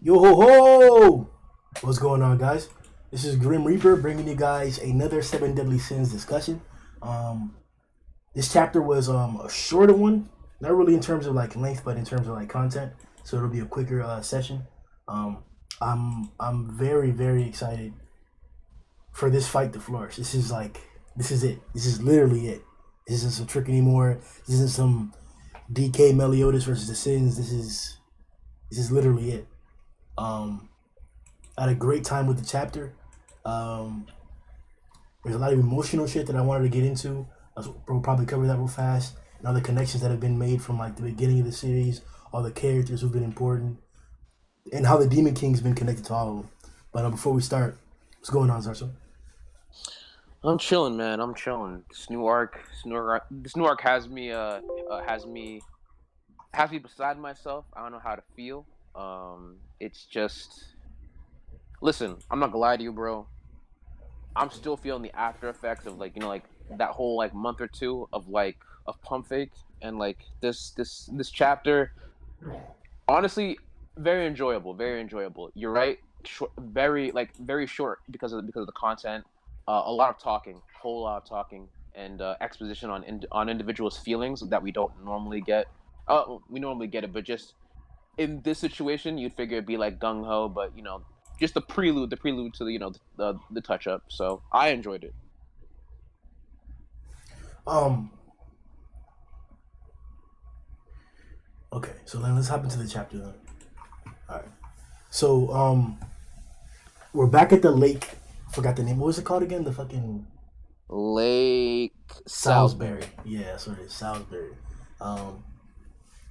Yo ho ho! What's going on, guys? This is Grim Reaper bringing you guys another Seven Deadly Sins discussion. Um, this chapter was a shorter one, not really in terms of like length, but in terms of like content. So it'll be a quicker session. Um, I'm very excited for this fight to flourish. This is it. This is literally it. This isn't some trick anymore. This isn't some DK Meliodas versus the Sins. This is literally it. Um, I had a great time with the chapter. Um, there's a lot of emotional shit that I wanted to get into. We'll probably cover that real fast. And all the connections that have been made from like the beginning of the series, all the characters who've been important, and how the Demon King's been connected to all of them. But before we start, what's going on, Zarso? I'm chilling, man. I'm chilling. This new arc has me beside myself. I don't know how to feel. It's just listen. I'm not gonna lie to you, bro. I'm still feeling the after effects of like that whole like month or two of pump fake and like this chapter. Honestly, very enjoyable. Very enjoyable. You're right. Very short because of the content. A lot of talking, whole lot of talking, and exposition on individuals' feelings that we don't normally get. We normally get it, but just in this situation, you'd figure it'd be like gung ho, but just the prelude to the touch up. So I enjoyed it. Um, okay, so then let's hop into the chapter then. All right. So we're back at the lake. Forgot the name. What was it called again? The fucking Lake Salisbury. Salisbury. Yeah, that's what it is. Salisbury. Um,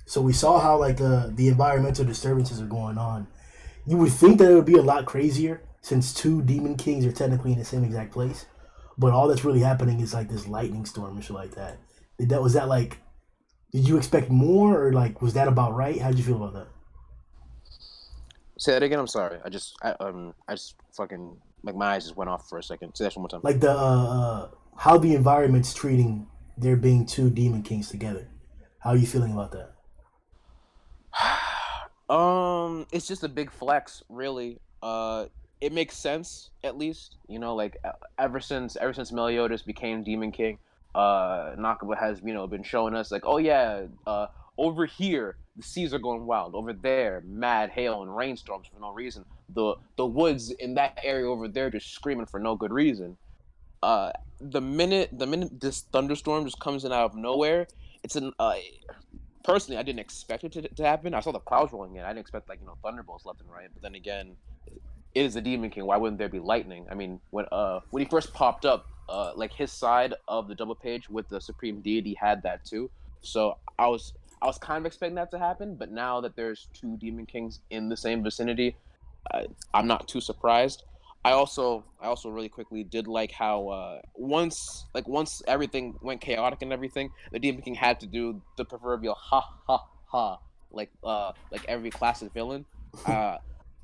so we saw how like the environmental disturbances are going on. You would think that it would be a lot crazier since two demon kings are technically in the same exact place, but all that's really happening is like this lightning storm and shit like that. Was that like? Did you expect more, or like was that about right? How did you feel about that? Say that again. I'm sorry. I just fucking like my eyes just went off for a second. Say that one more time. Like the how the environment's treating there being two demon kings together. How are you feeling about that? It's just a big flex, really. It makes sense at least. Like ever since Meliodas became Demon King, Nakaba has been showing us like, oh yeah, over here the seas are going wild. Over there, mad hail and rainstorms for no reason. The woods in that area over there just screaming for no good reason. Uh, the minute this thunderstorm just comes in out of nowhere, it's an personally, I didn't expect it to happen. I saw the clouds rolling in. I didn't expect thunderbolts left and right. But then again, it is the Demon King. Why wouldn't there be lightning? I mean, when he first popped up, like his side of the double page with the Supreme Deity had that too. So I was kind of expecting that to happen. But now that there's two Demon Kings in the same vicinity, I'm not too surprised. I also really quickly did like how once everything went chaotic and everything, the Demon King had to do the proverbial ha ha ha like every classic villain. Uh,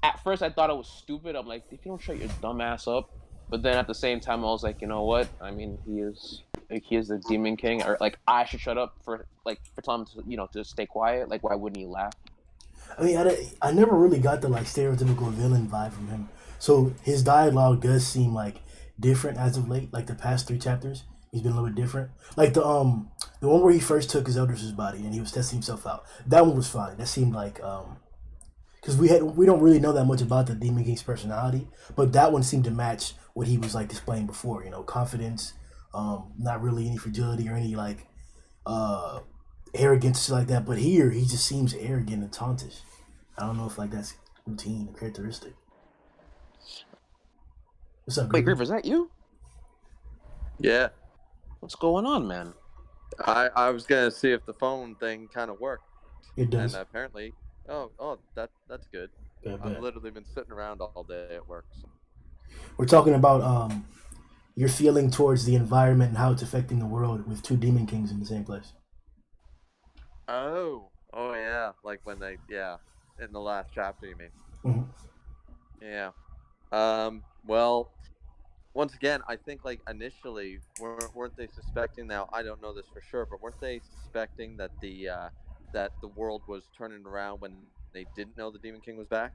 at first I thought it was stupid. I'm like, if you don't shut your dumb ass up, but then at the same time I was like, you know what? I mean, he is the Demon King, or like I should shut up for telling him to to stay quiet. Like why wouldn't he laugh? I mean, I never really got the like stereotypical villain vibe from him. So his dialogue does seem like different as of late. Like the past three chapters, he's been a little bit different. Like the one where he first took Zeldris' body and he was testing himself out. That one was fine. That seemed like because we don't really know that much about the Demon King's personality, but that one seemed to match what he was like displaying before. You know, confidence, not really any fragility or any like uh arrogance like that. But here he just seems arrogant and tauntish. I don't know if like that's routine or characteristic. What's up, Wait, Griffin? Griff, is that you? Yeah, What's going on, man? I was gonna see if the phone thing kind of worked, It and does. apparently, that's good. Bad, I've bad. literally been sitting around all day at work. So. We're talking about your feeling towards the environment and how it's affecting the world with two demon kings in the same place. Oh yeah, like when in the last chapter, you mean? Mm-hmm. Yeah. Well, once again, I think like initially weren't they suspecting? Now I don't know this for sure, but weren't they suspecting that the world was turning around when they didn't know the Demon King was back?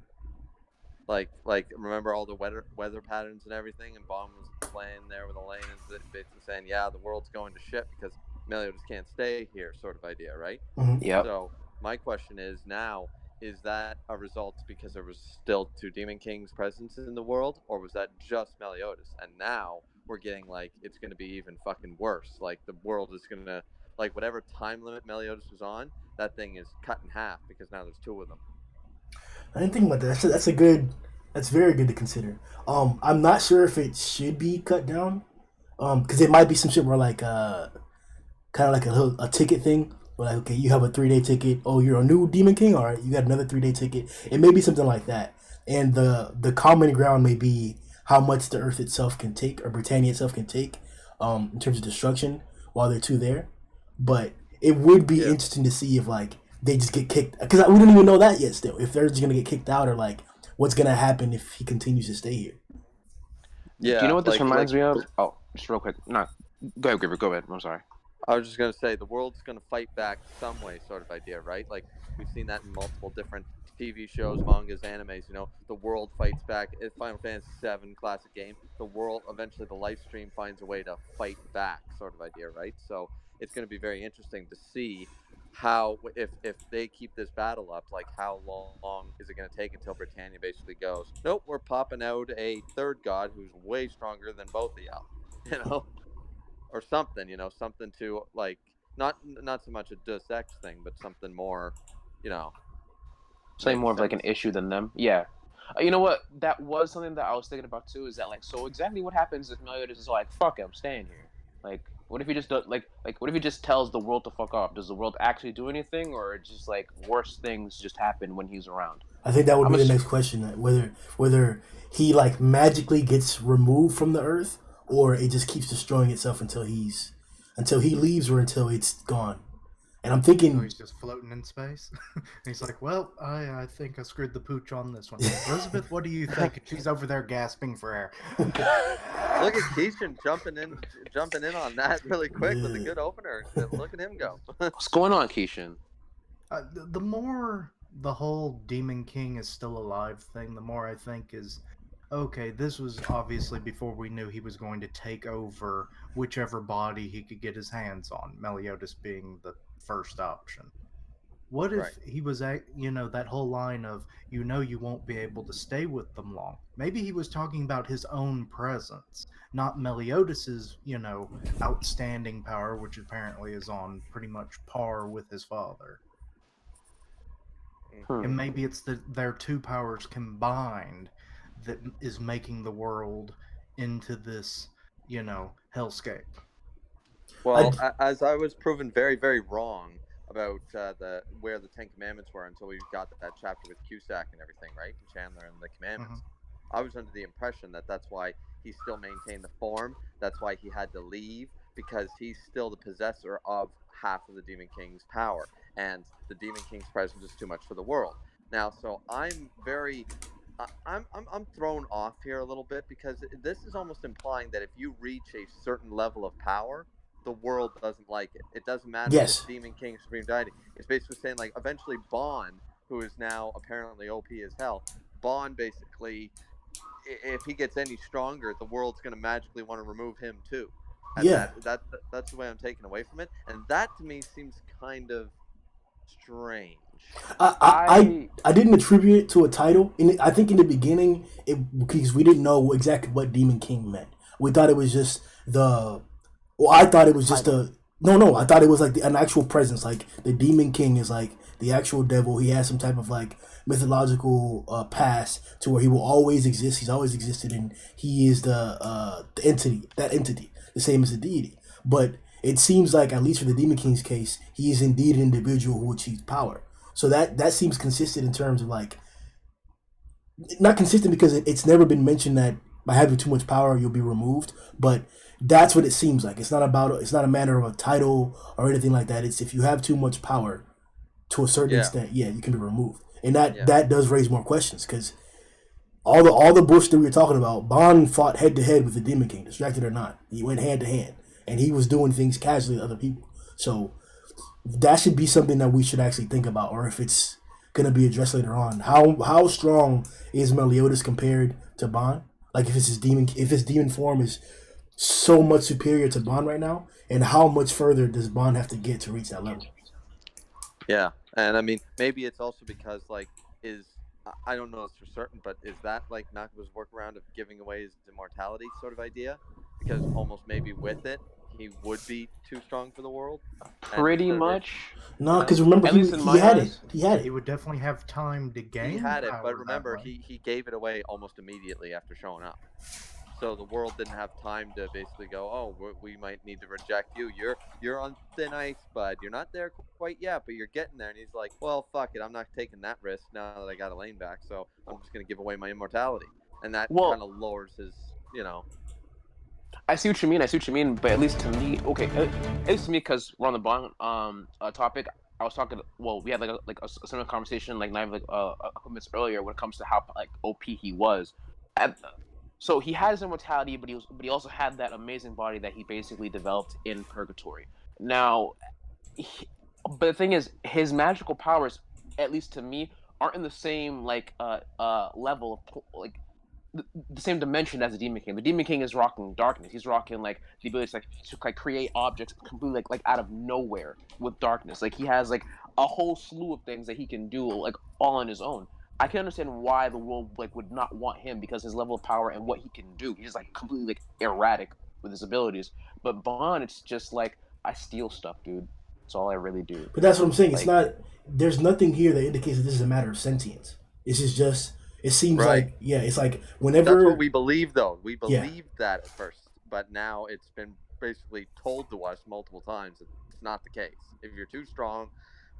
Like remember all the weather patterns and everything, and Bond was laying there with Elaine and basically saying, "Yeah, the world's going to shit because Meliodas can't stay here," sort of idea, right? Mhm. Yep. So my question is now: is that a result because there was still two Demon Kings presence in the world, or was that just Meliodas? And now we're getting like it's going to be even fucking worse. Like the world is going to like whatever time limit Meliodas was on, that thing is cut in half because now there's two of them. I didn't think about that. That's a good. That's very good to consider. I'm not sure if it should be cut down. Because it might be some shit where like kind of like a ticket thing. Where like, okay, you have a 3 day ticket. Oh, you're a new Demon King. All right, you got another 3 day ticket. It may be something like that. And the common ground may be how much the Earth itself can take, or Britannia itself can take, in terms of destruction while they're two there. But it would be Yeah. interesting to see if like they just get kicked, because we don't even know that yet. Still, if they're just gonna get kicked out, or like what's gonna happen if he continues to stay here. Do you know Yeah, what this like reminds me of? Oh, just real quick. No, go ahead, Gripper. Go ahead. I'm sorry. I was just gonna say the world's gonna fight back some way, sort of idea, right? Like we've seen that in multiple different TV shows, mangas, animes. You know, the world fights back. In Final Fantasy VII classic game, the world eventually the life stream finds a way to fight back, sort of idea, right? So it's gonna be very interesting to see how if they keep this battle up, like how long is it gonna take until Britannia basically goes, nope, we're popping out a third god who's way stronger than both of y'all, you know? Or something, something to like not so much a Deus Ex thing, but something more, you know, Something makes more of like an sense. issue than them. Yeah. You know what? That was something that I was thinking about too. Is that like so exactly what happens if Meliodas is like, "Fuck it, I'm staying here." Like, what if he just like what if he just tells the world to fuck off? Does the world actually do anything, or just like worse things just happen when he's around? I think that would I'm be a the next question: whether he like magically gets removed from the Earth, or it just keeps destroying itself until he leaves, or until it's gone. And I'm Oh, thinking, he's just floating in space. And he's like, "Well, I think I screwed the pooch on this one. Elizabeth, what do you think?" And she's over there gasping for air. Look at Keishan jumping in on that really quick with a yeah, good opener. Look at him go. what's going on, Keishan? The more the whole Demon King is still alive thing, the more I think is okay. This was obviously before we knew he was going to take over whichever body he could get his hands on. Meliodas being the first option. What Right. if he was that whole line of you won't be able to stay with them long? Maybe he was talking about his own presence, not Meliodas's, outstanding power, which apparently is on pretty much par with his father. Hmm. And Hmm. maybe it's their two powers combined that is making the world into this, hellscape. I Well, as I was proven very, very wrong about the where the Ten Commandments were until we got that chapter with Cusack and everything, right? And Chandler and the Hmm. commandments. I was under the impression that that's why he still maintained the form. That's why he had to leave because he's still the possessor of half of the Demon King's power, and the Demon King's presence is too much for the world. Now, so I'm very I'm thrown off here a little bit because this is almost implying that if you reach a certain level of power, the world doesn't like it. It doesn't matter if it's yes, Demon King, Supreme Deity. It's basically saying like eventually Bond, who is now apparently OP as hell, Bond basically, if he gets any stronger, the world's going to magically want to remove him too. And yeah. that's the way I'm taking away from it. And that to me seems kind of strange. I, I I I I didn't attribute it to a title. I think in the beginning, because we didn't know exactly what Demon King meant. We thought it was just the. Well, I thought it the was just title. a. No. I thought it was like an actual presence. Like the Demon King is like the actual devil. He has some type of like mythological past to where he will always exist. He's always existed, and he is the entity. That entity, the same as the deity. But it seems like, at least for the Demon King's case, he is indeed an individual who achieves power. So that seems consistent in terms of like, not consistent because it's never been mentioned that by having too much power you'll be removed, but that's what it seems like. It's not a matter of a title or anything like that. It's if you have too much power to a certain Yeah, extent, yeah, you can be removed, and that yeah, that does raise more questions because all the bullshit that we were talking about, Bond fought head to head with the Demon King, distracted or not. He went hand to hand, and he was doing things casually to other people. So that should be something that we should actually think about, or if it's gonna be addressed later on. How strong is Meliodas compared to Bond? Like if his demon form is so much superior to Bond right now, and how much further does Bond have to get to reach that level? Yeah, and I mean, maybe it's also because like is I don't know this for certain, but is that like Nakaba's workaround of giving away his immortality sort of idea? Because almost maybe with it, he would be too strong for the world, and Pretty the risk, much. No, because remember At least in he my had it. eyes. He had He it. would definitely have time to he gain had it, but power that remember way. he gave it away almost immediately after showing up. So the world didn't have time to basically go, oh, we might need to reject you. You're on thin ice, bud. You're not there quite yet, but you're getting there. And he's like, well, fuck it. I'm not taking that risk now that I got a lane back. So I'm just gonna give away my immortality, and that kind Well, of lowers his, I see what you mean. I see what you mean. But at least to me, okay, at least to me, because we're on the bond topic. I was talking. Well, we had like a similar conversation like not even like a couple minutes earlier when it comes to how like OP he was. At, so he had his immortality, but he also had that amazing body that he basically developed in purgatory. Now, he, but the thing is, his magical powers, at least to me, aren't in the same like level of like the same dimension as the Demon King. The Demon King is rocking darkness. He's rocking like the ability to create objects completely like out of nowhere with darkness. Like he has like a whole slew of things that he can do like all on his own. I can understand why the world like would not want him because his level of power and what he can do. He's just like completely like erratic with his abilities. But Bond, it's just like I steal stuff, dude. That's all I really do. But that's what I'm saying. It's Like not. There's nothing here that indicates that this is a matter of sentience. It's just. It seems right. like it's like That's what whenever we believe, though. We yeah believed that at first, but now it's been basically told to us multiple times that it's not the case. If you're too strong,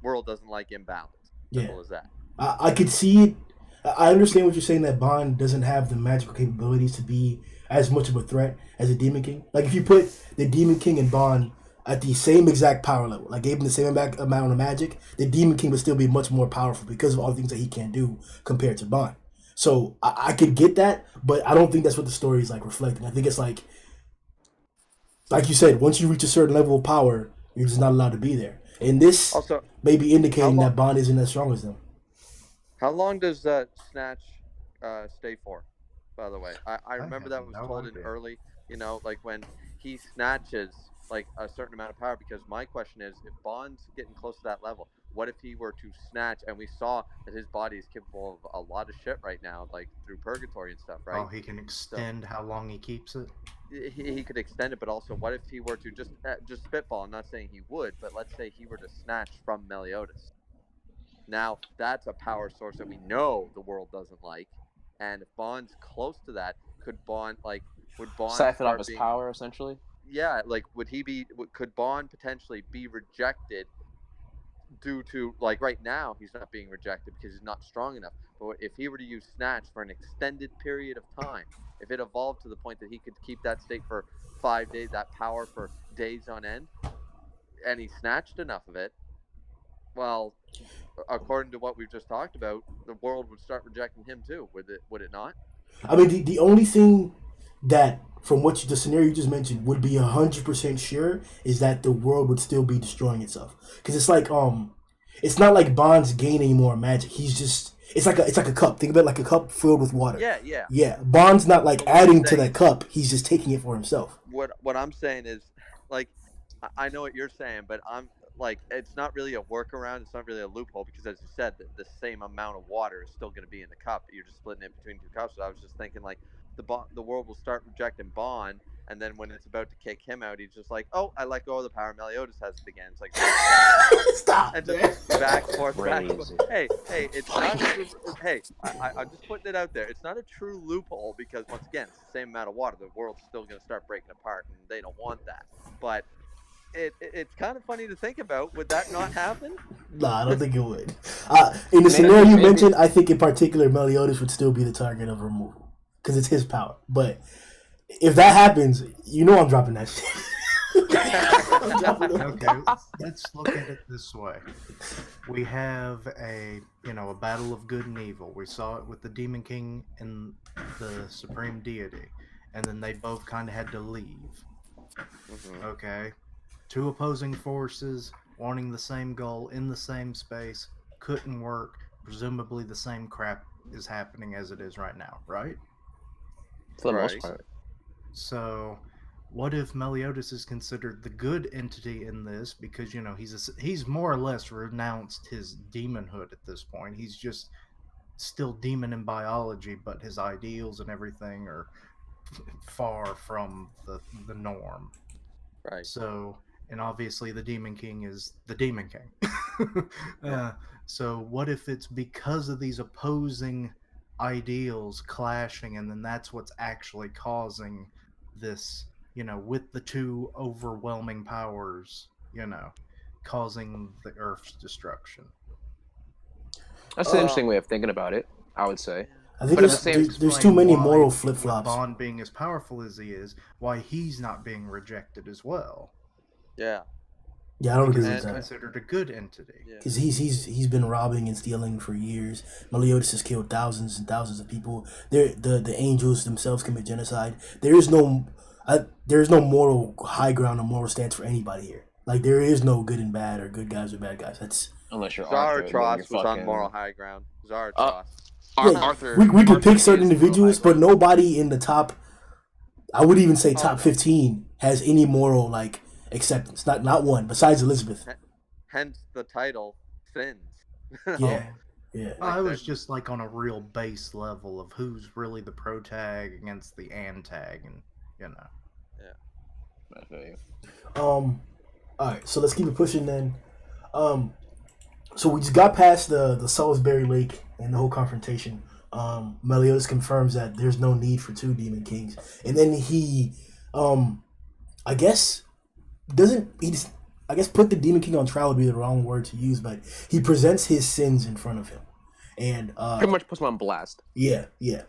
world doesn't like imbalance. yeah Simple as that. I could see it. I understand what you're saying that Bond doesn't have the magical capabilities to be as much of a threat as a Demon King. Like if you put the Demon King and Bond at the same exact power level, like gave him the same amount of magic, the Demon King would still be much more powerful because of all the things that he can do compared to Bond. So I could get that, but I don't think that's what the story is like reflecting. I think it's like you said, once you reach a certain level of power, you're just not allowed to be there. And this Also, may be how indicating long? that Bond isn't as strong as them. How long does Snatch stay for? By the way, I I remember have that was no told in idea. early. Like when he snatches like a certain amount of power. Because my question is, if Bond's getting close to that level, what if he were to snatch? And we saw that his body is capable of a lot of shit right now, like through purgatory and stuff, Oh, right? he can So extend how long he keeps it. he could extend it, but also, what if he were to just spitball? I'm not saying he would, but let's say he were to snatch from Meliodas. Now, that's a power source that we know the world doesn't like. And if Bond's close to that, could Bond, like, would Bond siphon off start his being, power essentially. yeah, like, could Bond potentially be rejected due to, like, right now, he's not being rejected because he's not strong enough. But if he were to use Snatch for an extended period of time, if it evolved to the point that he could keep that state for 5 days, that power for days on end, and he snatched enough of it, well, according to what we've just talked about, the world would start rejecting him too. Would it not? I mean, the only thing that from the scenario you just mentioned would be 100% sure is that the world would still be destroying itself because it's like it's not like Bond's gaining more magic. He's just it's like a cup. Think of it like a cup filled with water. Yeah, yeah. Yeah, Bond's not like But what I'm adding to saying that is, cup. He's just taking it for himself. what I'm saying is, like, I know what you're saying, but I'm like, it's not really a workaround. It's not really a loophole because, as you said, the same amount of water is still going to be in the cup. You're just splitting it between two cups. So I was just thinking, like, the world will start rejecting Bond, and then when it's about to kick him out, he's just like, oh, I let go of the power. Meliodas has it again. It's like Stop, and just man. back and forth, back and forth. Crazy. Hey, it's not a true. Hey, I'm just putting it out there. It's not a true loophole because once again, it's the same amount of water. The world's still going to start breaking apart, and they don't want that. But it's kind of funny to think about. Would that not happen? Nah, I don't think it would. In the Maybe, scenario you maybe. mentioned, I think in particular Meliodas would still be the target of removal because it's his power. But if that happens, I'm dropping that shit. I'm dropping that. Okay, let's look at it this way. We have a battle of good and evil. We saw it with the Demon King and the Supreme Deity, and then they both kind of had to leave. Mm-hmm. Okay, two opposing forces wanting the same goal in the same space couldn't work. presumably the same crap is happening as it is right now, right? For the most Right. part. So, what if Meliodas is considered the good entity in this because he's more or less renounced his demonhood at this point. He's just still demon in biology, but his ideals and everything are far from the norm. Right. So, and obviously the Demon King is the Demon King. Yeah. So, what if it's because of these opposing ideals clashing, and then that's what's actually causing this, with the two overwhelming powers, causing the Earth's destruction? That's an Uh, interesting way of thinking about it, I would say. I think But at the it's same there's too Explain many why, moral flip with flops. Bond being as powerful as he is, why he's not being rejected as well. Yeah. Yeah, I don't agree Because with he's And that. considered a good entity. yeah. Because he's been robbing and stealing for years. Meliodas has killed thousands and thousands of people. The angels themselves commit genocide. There is no moral high ground or moral stance for anybody here. Like there is no good and bad or good guys or bad guys. That's unless you're Arthur and then you're Zaratros was on fucking moral high ground. uh, Zaratros. yeah. Arthur. We could Arthur pick certain is moral high individuals, but ground. nobody in the top. I would even say Oh, top no. 15 has any moral like acceptance. Not one besides Elizabeth. Hence the title, Sins. Yeah, yeah. Like I was that- just like on a real base level of who's really the protag against the antag, and you know. I feel you. All right. So let's keep it pushing then. So we just got past the Salisbury Lake and the whole confrontation. Meliodas confirms that there's no need for two Demon Kings, and then he, I guess, doesn't he? Just, I guess put the Demon King on trial would be the wrong word to use, but he presents his sins in front of him, and Pretty much puts him on blast. yeah,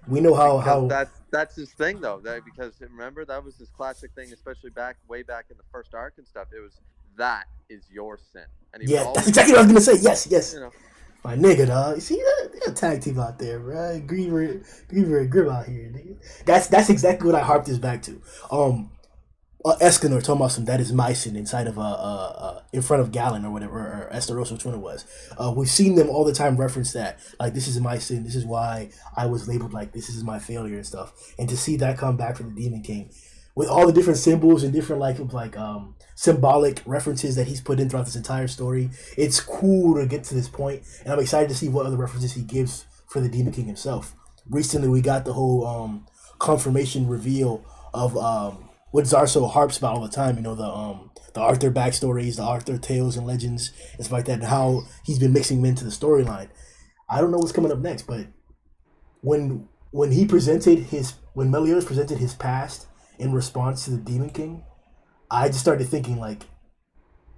we know because how that's his thing though. Because remember that was his classic thing, especially way back in the first arc and stuff. It was that is your sin, and he would yeah. That's always, exactly what I was gonna say. Yes. you know, My nigga, dog. You see, there's a tag team out there, bro. Griever, and Grim out here, nigga. That's exactly what I harped this back to. Escanor talking about some that is my sin inside of in front of Galen or whatever, or Esteros, which one it was. We've seen them all the time reference that, like, this is my sin, this is why I was labeled like this is my failure and stuff. And to see that come back from the Demon King with all the different symbols and different symbolic references that he's put in throughout this entire story, it's cool to get to this point, and I'm excited to see what other references he gives for the Demon King himself. Recently, we got the whole confirmation reveal of what Zarso harps about all the time. You know, the Arthur backstories, the Arthur tales and legends, and stuff like that, and how he's been mixing them into the storyline. I don't know what's coming up next, but when Meliodas presented his past in response to the Demon King, I just started thinking like,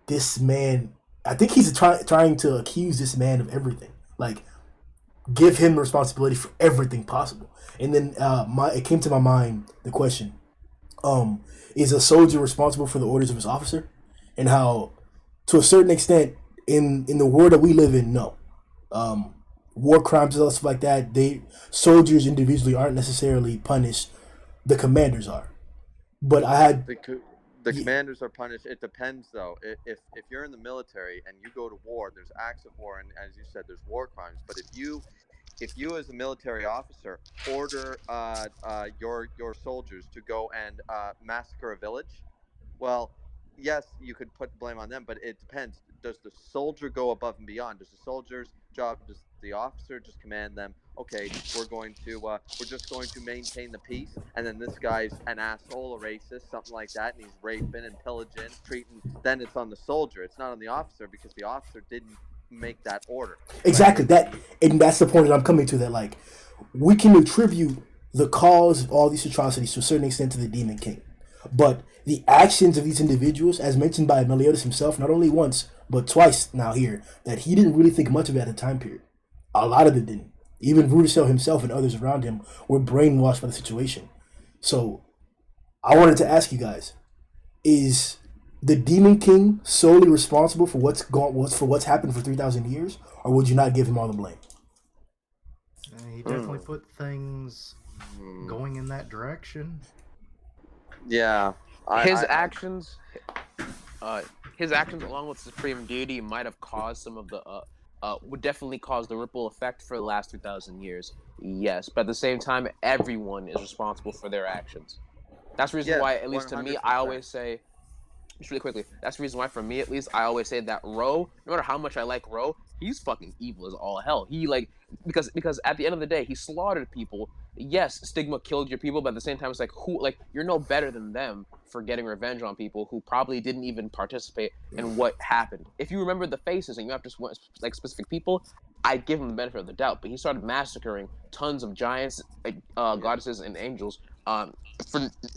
this man. I think he's trying to accuse this man of everything. Like, give him responsibility for everything possible. And then it came to my mind the question: is a soldier responsible for the orders of his officer? And how, to a certain extent, in the world that we live in, no. War crimes and stuff like that, soldiers individually aren't necessarily punished. The commanders are. But I had the commanders are punished. It depends though. If you're in the military and you go to war, there's acts of war, and as you said, there's war crimes. But if you as a military officer order your soldiers to go and massacre a village, well, yes, you could put the blame on them, but it depends. Does the soldier go above and beyond? Does the soldier's job, does the officer just command them, okay, we're just going to maintain the peace, and then this guy's an asshole, a racist, something like that, and he's raping and pillaging, treating, then it's on the soldier. It's not on the officer because the officer didn't make that order. exactly that, and that's the point that I'm coming to. That like, we can attribute the cause of all these atrocities to a certain extent to the Demon King, but the actions of these individuals, as mentioned by Meliodas himself, not only once but twice now here, that he didn't really think much of it at the time period. A lot of it didn't. Even Rudisell himself and others around him were brainwashed by the situation. So I wanted to ask you guys: is the Demon King solely responsible for what's happened for 3,000 years, or would you not give him all the blame? He definitely put things going in that direction. Yeah. His actions along with supreme deity might have caused some of the would definitely cause the ripple effect for the last 3,000 years. Yes, but at the same time, everyone is responsible for their actions. That's the reason Yes, why, at least to me, I 100%. always say, just really quickly, that's the reason why, for me at least, I always say that Ro, no matter how much I like Ro, he's fucking evil as all hell. He like because at the end of the day, he slaughtered people. Yes, stigma killed your people, but at the same time, it's like who like you're no better than them for getting revenge on people who probably didn't even participate in what happened. If you remember the faces and you have just like specific people, I'd give him the benefit of the doubt. But he started massacring tons of giants, Yeah. goddesses, and angels, um,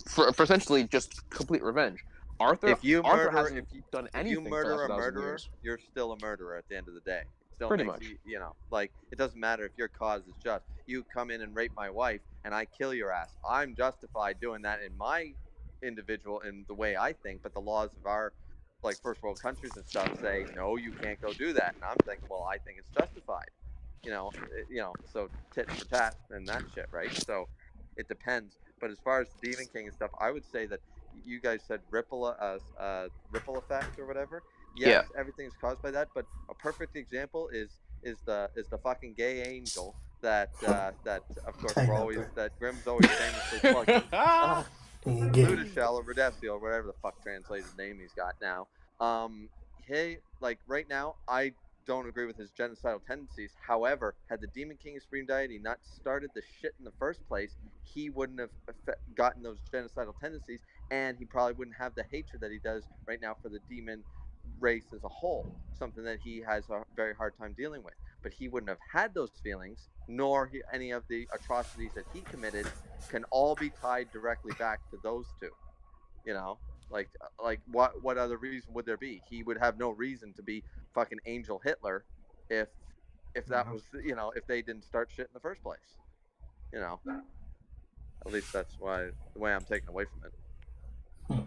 for, for essentially just complete revenge. Arthur If you Arthur murder, hasn't done if you anything for the murder last a 1,000 murderer, years. you're still a murderer at the end of the day. It still Pretty makes much. like it doesn't matter if your cause is just. You come in and rape my wife, and I kill your ass. I'm justified doing that in my individual in the way I think, but the laws of our like first world countries and stuff say no, you can't go do that. And I'm thinking, well, I think it's justified. So tit for tat and that shit, right? So it depends. But as far as the Demon King and stuff, I would say that you guys said ripple effect or whatever. Yeah. Yes, everything's caused by that, but a perfect example is the fucking gay angel that of course I we're know, always bro. that Grimm's always famously plugging. Uh, Gay. Ludishel or Redesio or whatever the fuck translated name he's got now. He like right now I don't agree with his genocidal tendencies. However, had the Demon King of Supreme Deity not started the shit in the first place, he wouldn't have gotten those genocidal tendencies, and he probably wouldn't have the hatred that he does right now for the demon race as a whole. Something that he has a very hard time dealing with. But he wouldn't have had those feelings, nor any of the atrocities that he committed can all be tied directly back to those two. You know, like what other reason would there be? He would have no reason to be fucking Angel Hitler if that Yeah. was if they didn't start shit in the first place. You know, at least that's why the way I'm taking away from it.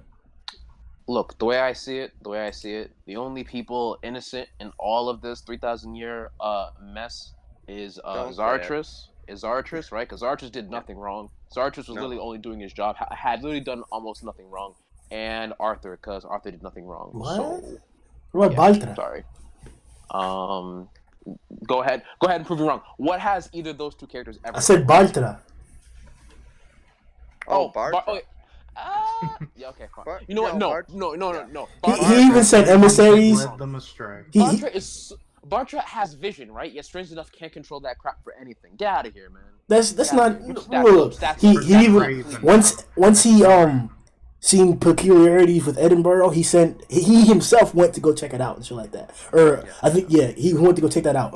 Look, the way I see it, the only people innocent in all of this 3,000 year mess is Don't say it. Zartris. Is Zartris, right? Because Zartris did Yeah. nothing wrong. Zartris was No. literally only doing his job, had literally done almost nothing wrong. And Arthur, because Arthur did nothing wrong. What? So, What yeah, about Baltra? sorry. Um, go ahead and prove me wrong. What has either of those two characters I ever done said wrong? Baltra. Oh, Bartra. Okay. Yeah, okay, fine. Bar- You know what? no, No, Bart. no, no, no, Yeah. no. He even Bartra. said Bartra has done nothing emissaries. Led wrong. them astray. He Bartra has vision, right? Yet strange enough, can't control that crap for anything. Get out of here, man. that's Get out of not here. Which look. He stats even not Raven. clean. once he Raven. seen peculiarities with Edinburgh, he himself went to go check it out and shit like that. Or Yes. I think he went to go check that out.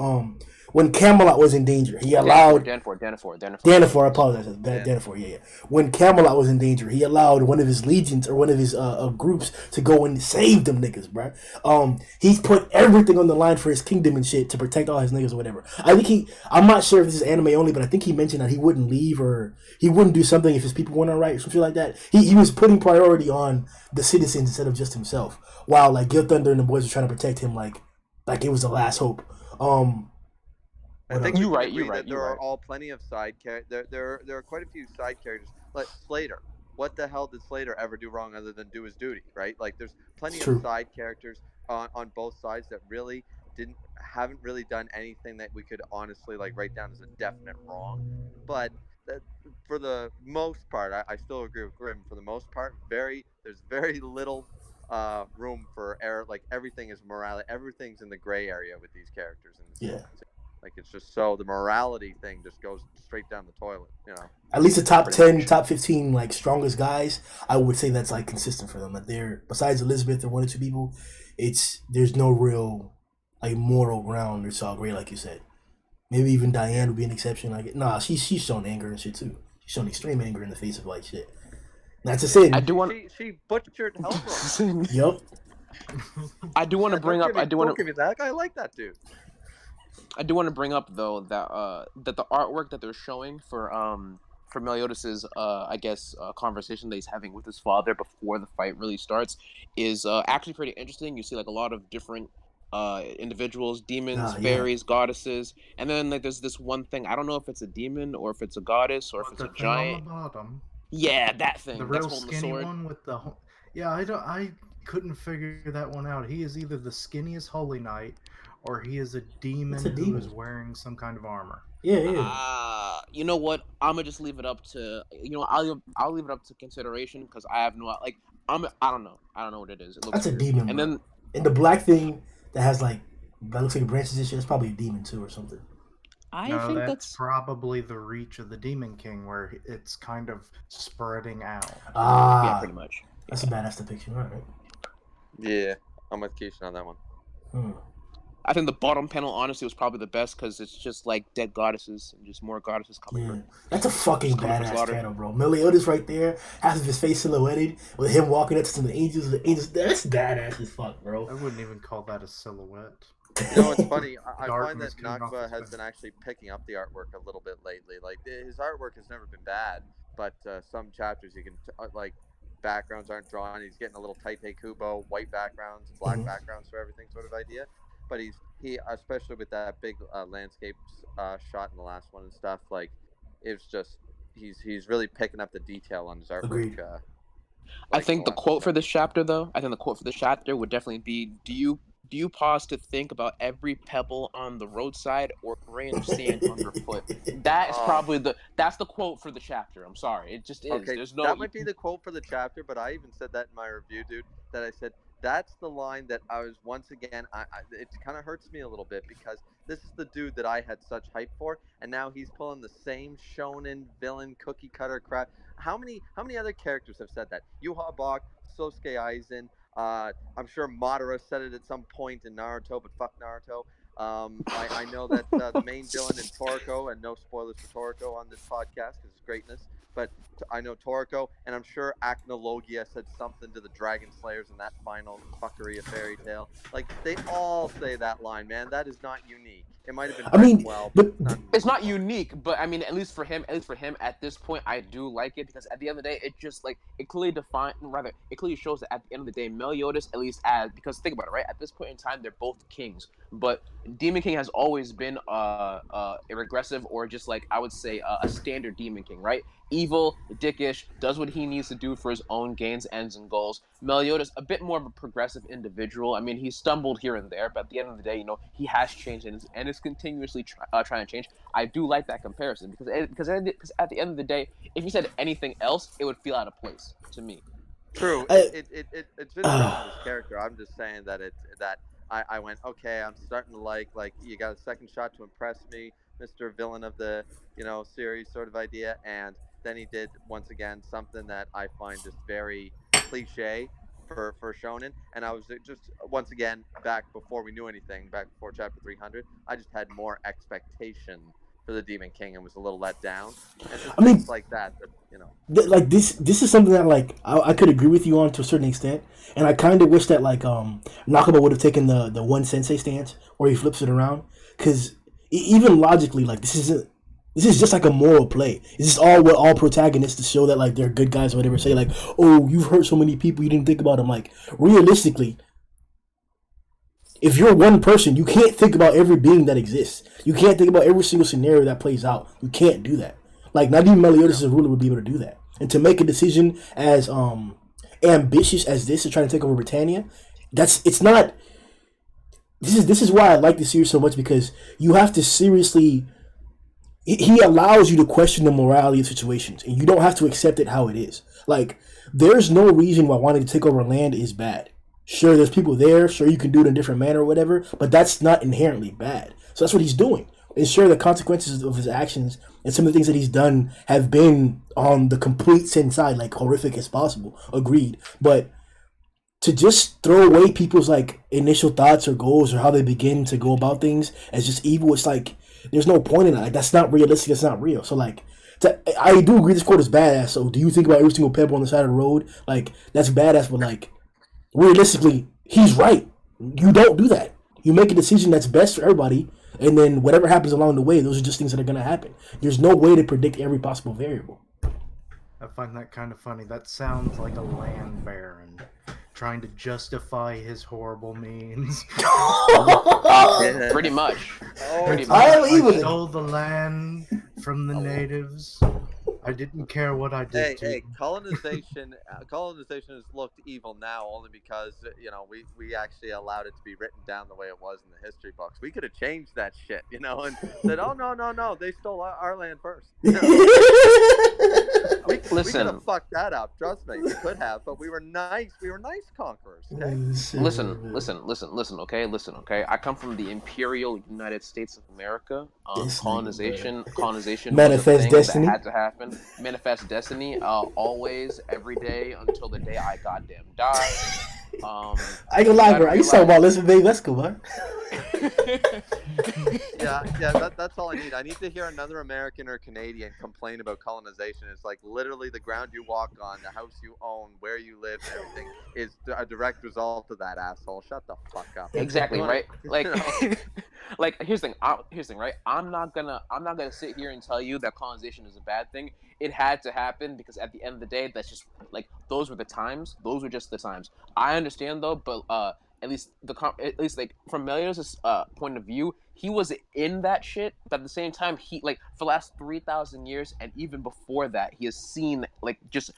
When Camelot was in danger, he allowed Danifor, I apologize. Danifor, yeah. When Camelot was in danger, he allowed one of his legions or one of his groups to go and save them niggas, bruh. He's put everything on the line for his kingdom and shit to protect all his niggas or whatever. I'm not sure if this is anime only, but I think he mentioned that he wouldn't leave or he wouldn't do something if his people weren't alright or something like that. He was putting priority on the citizens instead of just himself. While like Gil Thunder and the boys were trying to protect him like it was the last hope. I What think else? we You can right. agree You right. that You there are right. all plenty of side characters. There are quite a few side characters. Like Slater. What the hell did Slater ever do wrong other than do his duty? Right? Like there's It's plenty of true. side characters on both sides that really haven't really done anything that we could honestly like write down as a definite wrong. But that, for the most part, I still agree with Grim. For the most part, there's very little room for error. Like everything is morality. Everything's in the gray area with these characters in this Yeah. season. Like it's just so the morality thing just goes straight down the toilet. At least the top Pretty 10, much. top 15, like strongest guys, I would say that's like consistent for them. That they're besides Elizabeth or one or two people, there's no real like moral ground or Saw Gray like you said. Maybe even Diane Yeah. would be an exception. Like nah, she's shown anger and shit too. She's shown extreme anger in the face of like shit. Not to say, I She do want. she butchered Hellbrook. yup, I do want to Yeah, bring up. don't give me that. I like that dude. I do want to bring up though that the artwork that they're showing for Meliodas's I guess conversation that he's having with his father before the fight really starts is actually pretty interesting. You see like a lot of different individuals, demons, yeah, fairies, goddesses, and then like there's this one thing. I don't know if it's a demon or if it's a goddess or if But it's a the thing on the giant. bottom, Yeah, that the thing that's real holding the skinny sword. one with yeah, I couldn't figure that one out. He is either the skinniest holy knight or he is a demon It's a who is demon. wearing some kind of armor? Yeah. You know what? I'm gonna just leave it up to I'll leave it up to consideration because I have no like I don't know what it is. It looks That's a weird. demon, And bro. then And the black thing that has like that looks like branches and shit. It's probably a demon too or something. I No, think that's that's probably the reach of the Demon King, where it's kind of spreading out. yeah, Ah, pretty much. that's a badass depiction. All right. Yeah, I'm with Keishan on that one. Hmm. I think the bottom panel honestly was probably the best because it's just like dead goddesses and just more goddesses coming Yeah, for that's a fucking for badass slaughter. panel, bro. Meliodas right there, half of his face silhouetted, with him walking up to some of the angels. The angels, that's badass as fuck, bro. I wouldn't even call that a silhouette. You know, it's funny. I find Darkness that coming off Nakba his has face. been actually picking up the artwork a little bit lately. Like his artwork has never been bad, but some chapters you can like backgrounds aren't drawn. He's getting a little Taite Kubo, white backgrounds, black Mhm. backgrounds for everything sort of idea. But he especially with that big landscapes shot in the last one and stuff. Like it's just he's really picking up the detail on his artwork. Agreed. I Like in the think the last two quote for this chapters. chapter, though, would definitely be: Do you pause to think about every pebble on the roadside or grain of sand underfoot? That is Oh, probably that's the quote for the chapter. I'm sorry, it just is. okay, There's no that might be the quote for the chapter, but I even said that in my review, dude. That I said that's the line that I was once again. It kind of hurts me a little bit because this is the dude that I had such hype for, and now he's pulling the same shonen villain cookie cutter crap. How many other characters have said that? Yuha Bach, Sosuke Aizen. I'm sure Madara said it at some point in Naruto, but fuck Naruto. I know that the main villain in Toriko, and no spoilers for Toriko on this podcast because it's greatness, but I know Toriko, and I'm sure Acnologia said something to the Dragon Slayers in that final fuckery of Fairy Tale. Like they all say that line, man. That is not unique. It might have been I written mean, well, but but it's not it's unique not at all. unique, but I mean, at least for him, at this point, I do like it because at the end of the day, it just like it clearly shows that at the end of the day, Meliodas, at least as because think about it, right? At this point in time, they're both kings, but Demon King has always been a regressive or just like I would say a standard Demon King, right? Evil, dickish, does what he needs to do for his own gains, ends, and goals. Meliodas, a bit more of a progressive individual. I mean, he stumbled here and there, but at the end of the day, he has changed and is continuously trying to change. I do like that comparison because at the end of the day, if you said anything else, it would feel out of place to me. True. It I, it, it, it it fits well in his character. I'm just saying that I went, okay, I'm starting to like you got a second shot to impress me, Mr. Villain of the, series sort of idea, and then he did once again something that I find just very cliche for shonen, and I was just once again back before we knew anything, back before chapter 300, I just had more expectation for the Demon King and was a little let down, and it's just I mean, things like that. like this is something that like I could agree with you on to a certain extent, and I kind of wish that like Nakaba would have taken the one sensei stance where he flips it around, because even logically, like this is just like a moral play. This is all what all protagonists to show that like they're good guys or whatever say like, oh, you've hurt so many people you didn't think about them. Like realistically, if you're one person, you can't think about every being that exists. You can't think about every single scenario that plays out. You can't do that. Like not even Meliodas No. as a ruler would be able to do that. And to make a decision as ambitious as this to try to take over Britannia, it's not. This is why I like this series so much, because you have to seriously. He allows you to question the morality of situations, and you don't have to accept it how it is. Like there's no reason why wanting to take over land is bad. Sure, there's people there. Sure, you can do it in a different manner or whatever, but that's not inherently bad. So that's what he's doing. And sure, the consequences of his actions and some of the things that he's done have been on the complete sin side, like horrific as possible. Agreed. But to just throw away people's like initial thoughts or goals or how they begin to go about things as just evil, it's like there's no point in that. Like that's not realistic. That's not real. So like, I do agree this quote is badass. So do you think about every single pebble on the side of the road? Like that's badass, but like realistically, he's right. You don't do that. You make a decision that's best for everybody, and then whatever happens along the way, those are just things that are gonna happen. There's no way to predict every possible variable. I find that kind of funny. That sounds like a land baron trying to justify his horrible means. Pretty much. Oh, Pretty I much. believe I it. stole the land from the Hello. natives. I didn't care what I did to Hey, them. colonization. Colonization has looked evil now only because we actually allowed it to be written down the way it was in the history books. We could have changed that shit, and said, "Oh no, they stole our land first." We could have Listen, fucked that up. Trust me, we could have. But we were nice. We were nice conquerors. Okay. listen, okay. I come from the Imperial United States of America. This nigga, bro. Colonization was a Manifest thing that destiny. had to happen. Manifest destiny, always, every day until the day I goddamn die. I ain't gonna You lie, gotta bro. I used to talk realize. about Listen Babe, let's go, man. Yeah. That's all I need. I need to hear another American or Canadian complain about colonization. It's like literally the ground you walk on, the house you own, where you live, and everything is a direct result of that asshole. Shut the fuck up. You Exactly, want right? to, Like, like here's the thing, right? I'm not gonna sit here and tell you that colonization is a bad thing. It had to happen because at the end of the day, that's just like those were the times. Those were just the times. I understand though, but at least like from Meliodas' point of view, he was in that shit. But at the same time, he like for the last 3,000 years and even before that, he has seen like just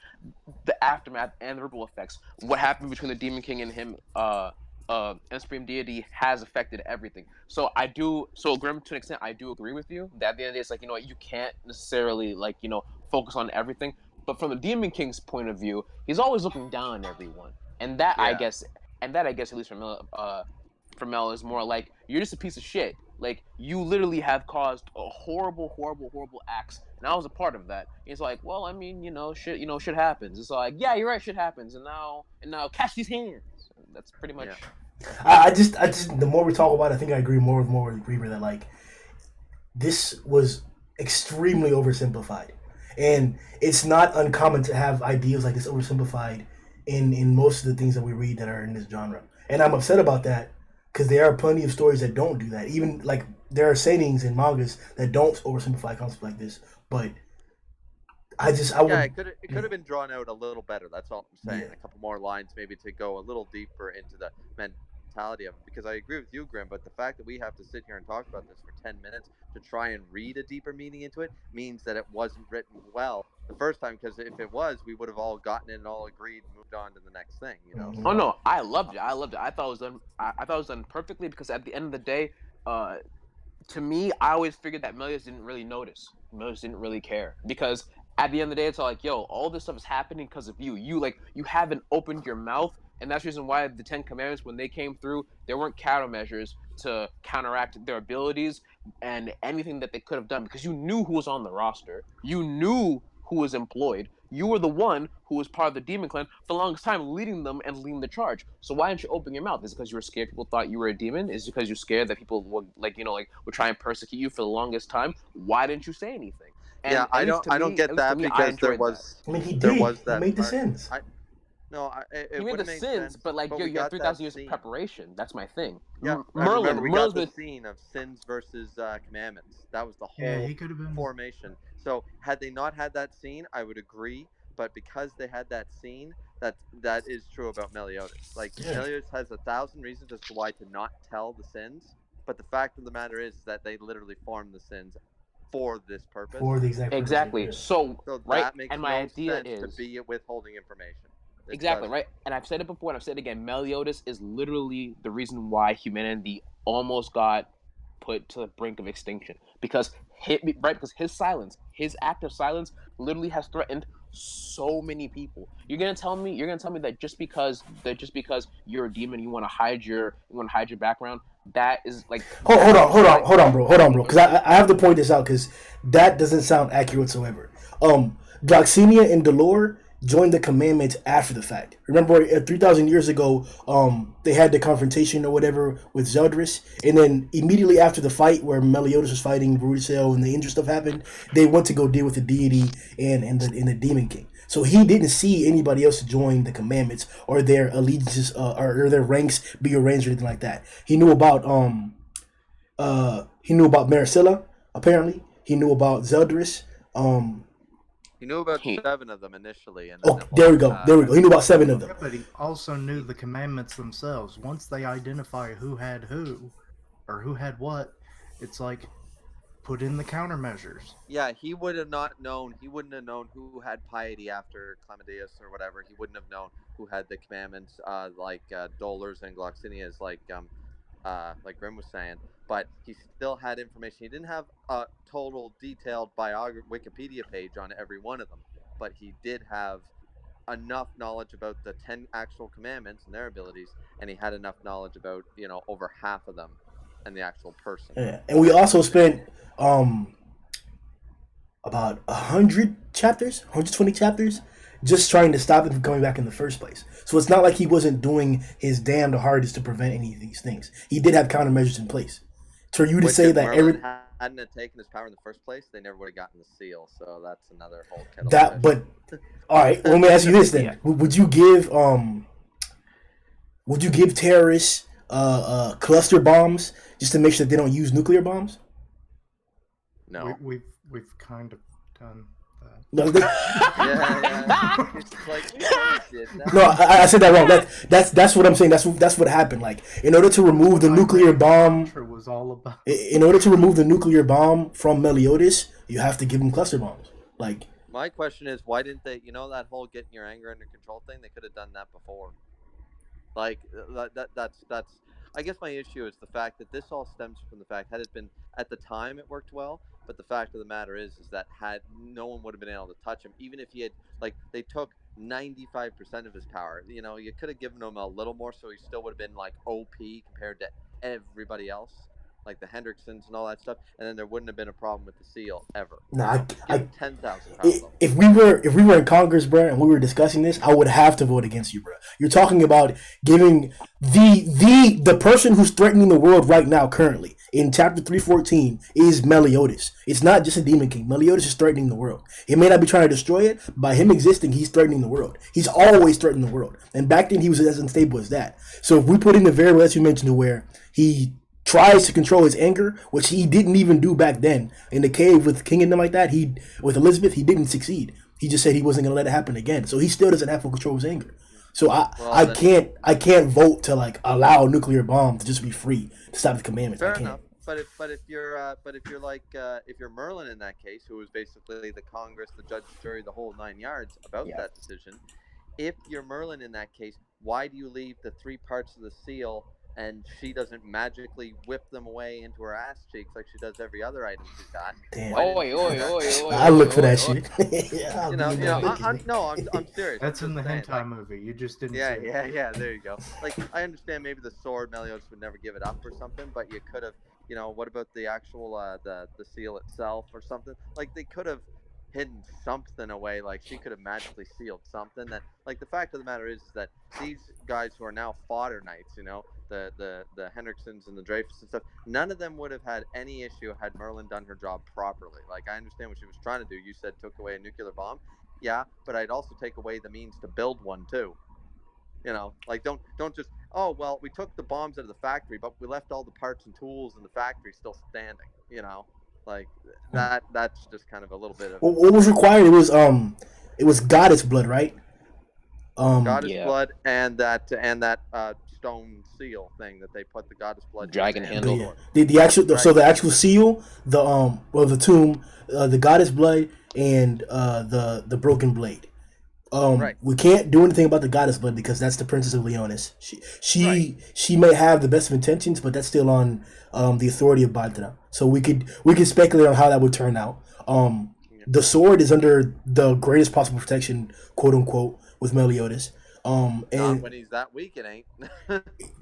the aftermath and the ripple effects. What happened between the Demon King and him, and Supreme Deity has affected everything. So Grim, to an extent, I do agree with you that at the end of the day, it's like you can't necessarily focus on everything. But from the Demon King's point of view, he's always looking down on everyone, and that I yeah. guess, at least from Mel is more like you're just a piece of shit. Like you literally have caused a horrible acts, and I was a part of that. It's like, well, I mean, shit happens. It's like, yeah, you're right, shit happens, and now catch these hands. That's pretty Yeah. much. I just, the more we talk about it, I think I agree more with Reaper that like this was extremely oversimplified, and it's not uncommon to have ideas like this oversimplified in most of the things that we read that are in this genre. And I'm upset about that because there are plenty of stories that don't do that. Even like there are sayings in mangas that don't oversimplify concepts like this. But I Yeah, would, it could have been drawn out a little better. That's all I'm saying. yeah. A couple more lines, maybe to go a little deeper into the mentality of it. Because I agree with you, Grim. But the fact that we have to sit here and talk about this for 10 minutes to try and read a deeper meaning into it means that it wasn't written well the first time. Because if it was, we would have all gotten it and all agreed and moved on to the next thing. Mhm. Oh So no, I loved it. I loved it. I thought it was done. I thought it was done perfectly because at the end of the day, uh, to me, I always figured that Meliodas didn't really notice. Meliodas didn't really care because at the end of the day, it's all like, yo, all this stuff is happening because of you. You haven't opened your mouth, and that's the reason why the Ten Commandments, when they came through, there weren't countermeasures to counteract their abilities and anything that they could have done because you knew who was on the roster, you knew who was employed. You were the one who was part of the demon clan for the longest time, leading them and leading the charge. So why didn't you open your mouth? Is it because you were scared people thought you were a demon? Is it because you're scared that people would would try and persecute you for the longest time? Why didn't you say anything? yeah, And at least to I don't me, get that I because enjoyed that. I mean, he there did. was He that made the part. sins. I No, He it made would the have made sins, sense, but like but yo, we you have got three that thousand years of scene. preparation. That's my thing. Yeah, and Merlin, remember we got Merlin's the been scene of sins versus commandments. That was the Yeah, whole he could have been. formation. So had they not had that scene, I would agree. But because they had that scene, that is true about Meliodas. Like Yeah, Meliodas has 1,000 reasons as to why to not tell the sins. But the fact of the matter is that they literally formed the sins for this purpose. for the exact purpose. exactly. Yeah. So So right, that makes and my no idea sense to is be withholding information. It exactly doesn't. right, and I've said it before, and I've said it again. Meliodas is literally the reason why humanity almost got put to the brink of extinction because his silence, his act of silence, literally has threatened so many people. You're gonna tell me that just because you're a demon, you want to hide your background. That is like Hold, that hold on, makes hold you on, like hold on, bro, hold on, bro. oh Because shit. I have to point this out because that doesn't sound accurate whatsoever. Gloxenia and Delore joined the commandments after the fact. Remember, 3,000 years ago, they had the confrontation or whatever with Zeldris, and then immediately after the fight where Meliodas was fighting Bruticel and the injured stuff happened, they went to go deal with the deity and the Demon King. So he didn't see anybody else join the commandments or their allegiances or their ranks be arranged or anything like that. He knew about Maricilla, apparently. He knew about Zeldris. Um, He knew about He 7 of them initially, and then oh, the there we whole go. There we go. He knew about 7 of Yeah, them. but he also knew the commandments themselves. Once they identify who had who, or who had what, it's like put in the countermeasures. Yeah, he would have not known. He wouldn't have known who had piety after Clemendeus or whatever. He wouldn't have known who had the commandments, dolors and gloxinias, like Grim was saying. But he still had information. He didn't have a total detailed Wikipedia page on every one of them, but he did have enough knowledge about the 10 actual commandments and their abilities, and he had enough knowledge about over half of them and the actual person. Yeah. And we also spent about 120 chapters, just trying to stop him from coming back in the first place. So it's not like he wasn't doing his damned hardest to prevent any of these things. He did have countermeasures in place. For you to say if that Merlin hadn't have taken his power in the first place, they never would have gotten the seal. So that's another whole kettle of fish. But all right, let me ask you this then: Would you give terrorists cluster bombs just to make sure that they don't use nuclear bombs? No. We've kind of done that. No, Yeah. It's like, did that. no, I said that wrong. That's what I'm saying. That's what happened. Like, in order to remove the nuclear bomb, Was all about. in order to remove the nuclear bomb from Meliodas, you have to give him cluster bombs. Like, My question is, why didn't they? That whole getting your anger under control thing. They could have done that before. Like that's. I guess my issue is the fact that this all stems from the fact had it been at the time it worked well, but the fact of the matter is that had no one would have been able to touch him, even if he had they took 95% of his power. You could have given him a little more, so he still would have been like OP compared to everybody else, like the Hendricksons and all that stuff, and then there wouldn't have been a problem with the seal ever. nah, Give him 10,000 power. if we were in Congress, bro, and we were discussing this, I would have to vote against you, bro. You're talking about giving the person who's threatening the world right now, currently in chapter 314, is Meliodas. It's not just a demon king. Meliodas is threatening the world. He may not be trying to destroy it, but by him existing, he's threatening the world. He's always threatening the world, and back then he was as unstable as that. So if we put in the variable that you mentioned, to where he tries to control his anger, which he didn't even do back then in the cave with King and them like that. With Elizabeth, he didn't succeed. He just said he wasn't gonna let it happen again. So he still doesn't have full control of his anger. So I can't vote to allow nuclear bomb to just be free to stop the commandments. Fair I can't. enough. But if you're Merlin in that case, who was basically the Congress, the judge, jury, the whole 9 yards about that decision, if you're Merlin in that case, why do you leave the 3 parts of the seal and she doesn't magically whip them away into her ass cheeks like she does every other item she's got? Damn. I I look for that shit. I'm serious. That's I'm in the just saying, hentai movie. You just didn't. Yeah, see it. yeah. There you go. Like, I understand maybe the sword Meliodas would never give it up or something, but you could have. What about the actual the seal itself or something? Like, they could have hidden something away. Like, she could have magically sealed something. That, like, the fact of the matter is that these guys who are now fodder knights, the Hendricksons and the Dreyfus and stuff, none of them would have had any issue had Merlin done her job properly. Like, I understand what she was trying to do. You said took away a nuclear bomb. Yeah, but I'd also take away the means to build one too. Don't just, oh well, we took the bombs out of the factory, but we left all the parts and tools in the factory still standing. Like that's just kind of a little bit of What was required? It was goddess blood, right? goddess blood and that stone seal thing that they put the goddess blood Dragon in. handle. The actual seal, the tomb, the goddess blood, and the broken blade. Right. We can't do anything about the goddess blood because that's the princess of Leonis. She may have the best of intentions, but that's still on the authority of Badra. So we could speculate on how that would turn out. The sword is under the greatest possible protection, quote unquote, with Meliodas. Not And when he's that weak, it ain't.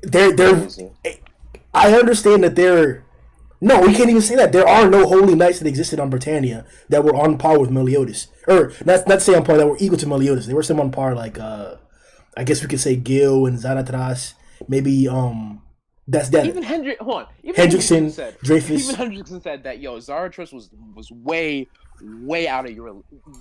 they're I understand that they're. No, we can't even say that. There are no holy knights that existed on Britannia that were on par with Meliodas. Or, not to say on par, that were equal to Meliodas. There were some on par, like, I guess we could say Gil and Zanatras. Maybe, that's that. Even Hendrickson, said, Dreyfus. Even Hendrickson said that, Zarathustra was way out of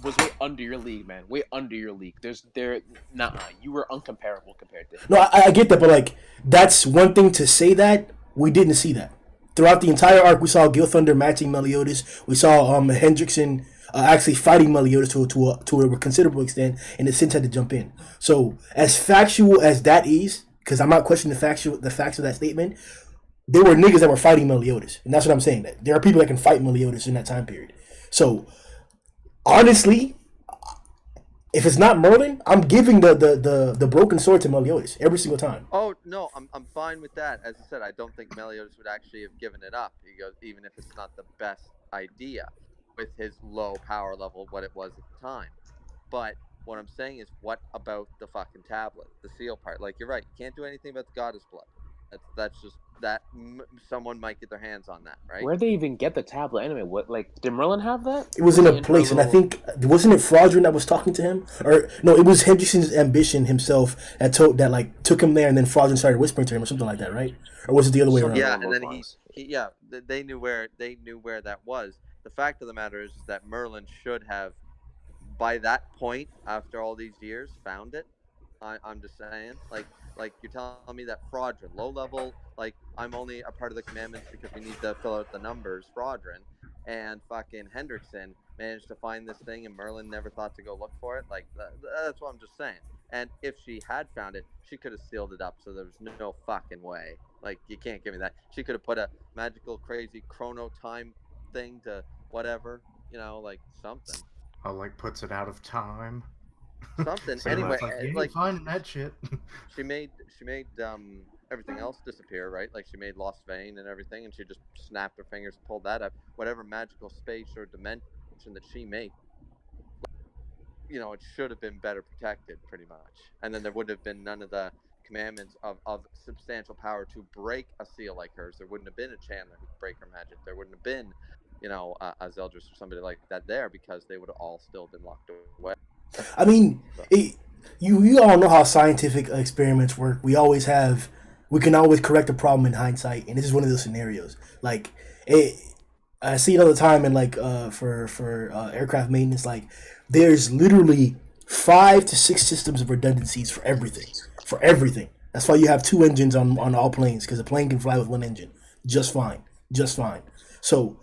was way under your league, man. Way under your league. You were uncomparable compared to him. No, I get that, but, like, that's one thing to say that. We didn't see that. Throughout the entire arc, we saw Gil Thunder matching Meliodas. We saw Hendrickson actually fighting Meliodas to a considerable extent, and the Sins had to jump in. So, as factual as that is, because I'm not questioning the facts of that statement, there were niggas that were fighting Meliodas, and that's what I'm saying. That there are people that can fight Meliodas in that time period. So honestly, if it's not Merlin, I'm giving the broken sword to Meliodas every single time. Oh no, I'm fine with that. As I said, I don't think Meliodas would actually have given it up. He goes, even if it's not the best idea, with his low power level, what it was at the time. But what I'm saying is, what about the fucking tablet, the seal part? Like you're right, you can't do anything about the goddess blood. That's just that someone might get their hands on that, right? Where'd they even get the tablet anyway? What, like, did Merlin have that? It was in a Her place, and I little- think wasn't it Fraudrin that was talking to him, or no? It was Hendrickson's ambition himself that like took him there, and then Fraudrin started whispering to him or something like that, right? Or was it the other way around? Yeah, along and those then lines. yeah, they knew where that was. The fact of the matter is that Merlin should have, by that point, after all these years, found it. I'm just saying, like you're telling me that Fraudrin, low level, like I'm only a part of the commandments because we need to fill out the numbers. Fraudrin and fucking Hendrickson managed to find this thing, and Merlin never thought to go look for it. Like that's what I'm just saying. And if she had found it, she could have sealed it up, so there was no fucking way. Like you can't give me that. She could have put a magical, crazy chrono time thing to whatever, like something. Oh, like puts it out of time. Something. So Pretty Anyway, much. it's like you ain't like finding that shit. she made everything else disappear, right? Like she made Lost Vein and everything, and she just snapped her fingers and pulled that up. Whatever magical space or dimension that she made, it should have been better protected, pretty much. And then there would have been none of the commandments of substantial power to break a seal like hers. There wouldn't have been a Chandler who could break her magic. There wouldn't have been, a Zeldris or somebody like that there, because they would have all still been locked away. I mean, So. you all know how scientific experiments work. We can always correct a problem in hindsight, and this is one of those scenarios. Like it, I see it all the time in like for aircraft maintenance. Like there's literally 5 to 6 systems of redundancies for everything. For everything. That's why you have 2 engines on all planes, because a plane can fly with 1 engine just fine, just fine. So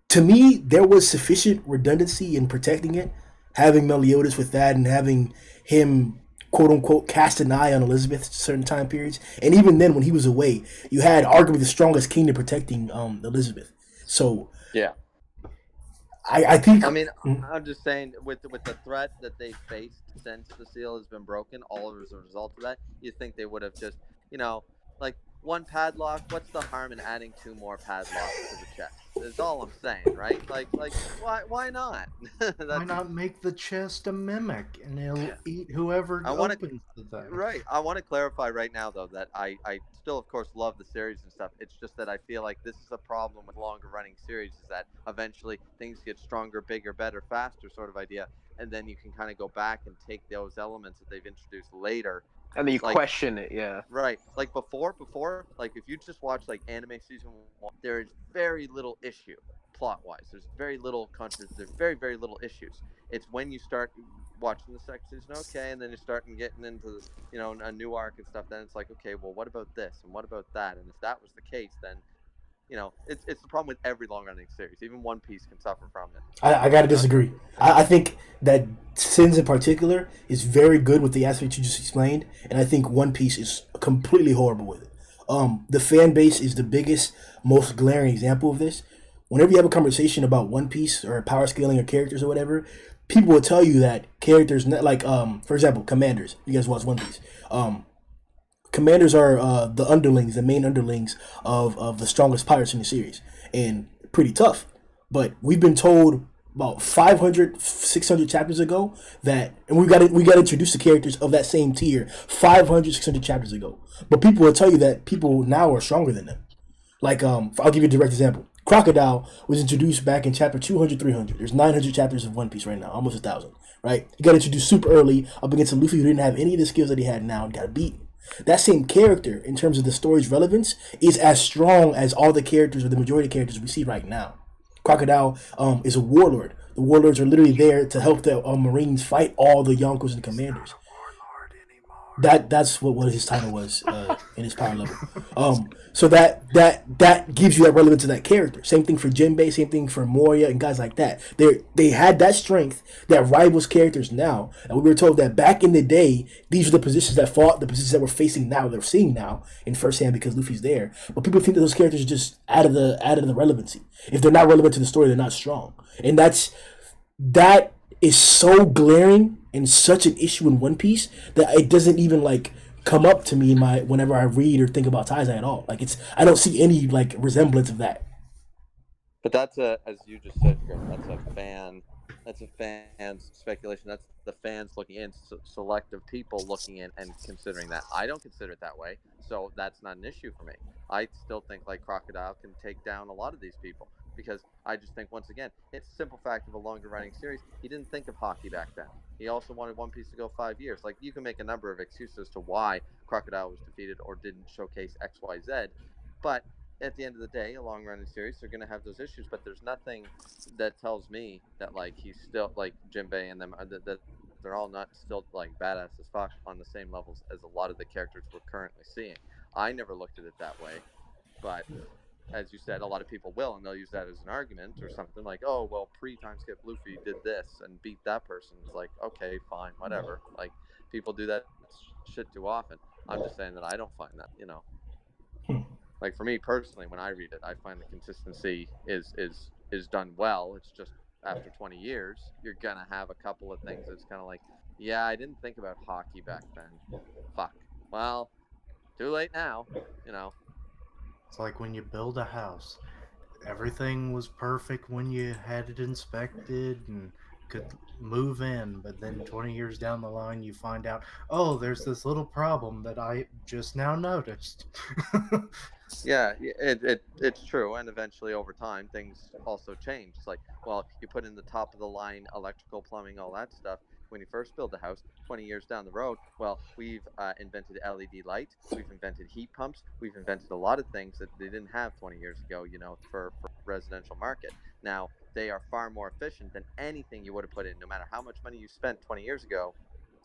to me, there was sufficient redundancy in protecting it, having Meliodas with that, and having him quote unquote cast an eye on Elizabeth at certain time periods. And even then, when he was away, you had arguably the strongest kingdom protecting Elizabeth. So Yeah. I think. I mean, I'm just saying, with the threat that they faced since the seal has been broken, all as a result of that, you think they would have just, like one padlock. What's the harm in adding 2 more padlocks to the chest? Is all I'm saying, right? Like why not? Why not make the chest a mimic and it'll eat whoever I want to opens the thing? Right. I want to clarify right now, though, that I still, of course, love the series and stuff. It's just that I feel like this is a problem with longer running series, is that eventually things get stronger, bigger, better, faster, sort of idea, and then you can kind of go back and take those elements that they've introduced later. And then you Like, question it, yeah. right. Like before, like if you just watch like anime season 1, there is very little issue plot wise. There's very little controversy. There's very, very little issues. It's when you start watching the second season, okay, and then you're starting getting into a new arc and stuff. Then it's like, okay, well, what about this and what about that? And if that was the case, then it's the problem with every long running series. Even One Piece can suffer from it. I gotta disagree. I think that Sins in particular is very good with the aspect you just explained, and I think One Piece is completely horrible with it. The fan base is the biggest, most glaring example of this. Whenever you have a conversation about One Piece or power scaling or characters or whatever, people will tell you that characters, like for example, commanders. You guys watch One Piece. Commanders are the underlings, the main underlings of the strongest pirates in the series, and pretty tough. But we've been told about 500, 600 chapters ago and we got introduced to characters of that same tier 500, 600 chapters ago. But people will tell you that people now are stronger than them. Like I'll give you a direct example. Crocodile was introduced back in chapter 200, 300. There's 900 chapters of One Piece right now, almost 1,000. Right? He got introduced super early up against a Luffy who didn't have any of the skills that he had now and got beaten. That same character, in terms of the story's relevance, is as strong as all the characters or the majority of characters we see right now. Crocodile is a warlord. The warlords are literally there to help the Marines fight all the Yonkos and commanders. That's what his title was in his power level. So that gives you that relevance to that character. Same thing for Jinbei, same thing for Moria and guys like that. They had that strength that rivals characters now. And we were told that back in the day, these are the positions that fought, the positions that we're facing now, they're seeing now in firsthand because Luffy's there. But people think that those characters are just out of the relevancy. If they're not relevant to the story, they're not strong. And that is so glaring and such an issue in One Piece that it doesn't even like come up to me in my whenever I read or think about Taizai at all. Like I don't see any like resemblance of that. But that's as you just said, Grim. That's a fan's speculation. That's the fans looking in, selective people looking in and considering that. I don't consider it that way, so that's not an issue for me. I still think like Crocodile can take down a lot of these people because I just think once again, it's a simple fact of a longer running series. He didn't think of hockey back then. He also wanted One Piece to go 5 years. Like you can make a number of excuses as to why Crocodile was defeated or didn't showcase X, Y, Z, but at the end of the day, a long running series, they're going to have those issues. But there's nothing that tells me that like he's still like Jinbei and them that they're all not still like badass as fuck on the same levels as a lot of the characters we're currently seeing. I never looked at it that way, but as you said, a lot of people will, and they'll use that as an argument or something like, "Oh, well, pre-time skip Luffy did this and beat that person." It's like, okay, fine, whatever. Like people do that shit too often. I'm just saying that I don't find that. Like for me personally, when I read it, I find the consistency is done well. It's just after 20 years, you're gonna have a couple of things that's kind of like, yeah, I didn't think about hockey back then. Fuck. Well, too late now. You know. It's like when you build a house. Everything was perfect when you had it inspected and could move in, but then 20 years down the line, you find out, oh, there's this little problem that I just now noticed. Yeah, it's true, and eventually over time things also change. It's like, well, you put in the top of the line electrical, plumbing, all that stuff when you first build a house. 20 years down the road, well, we've invented LED light, we've invented heat pumps, we've invented a lot of things that they didn't have 20 years ago. For residential market. Now they are far more efficient than anything you would have put in, no matter how much money you spent 20 years ago.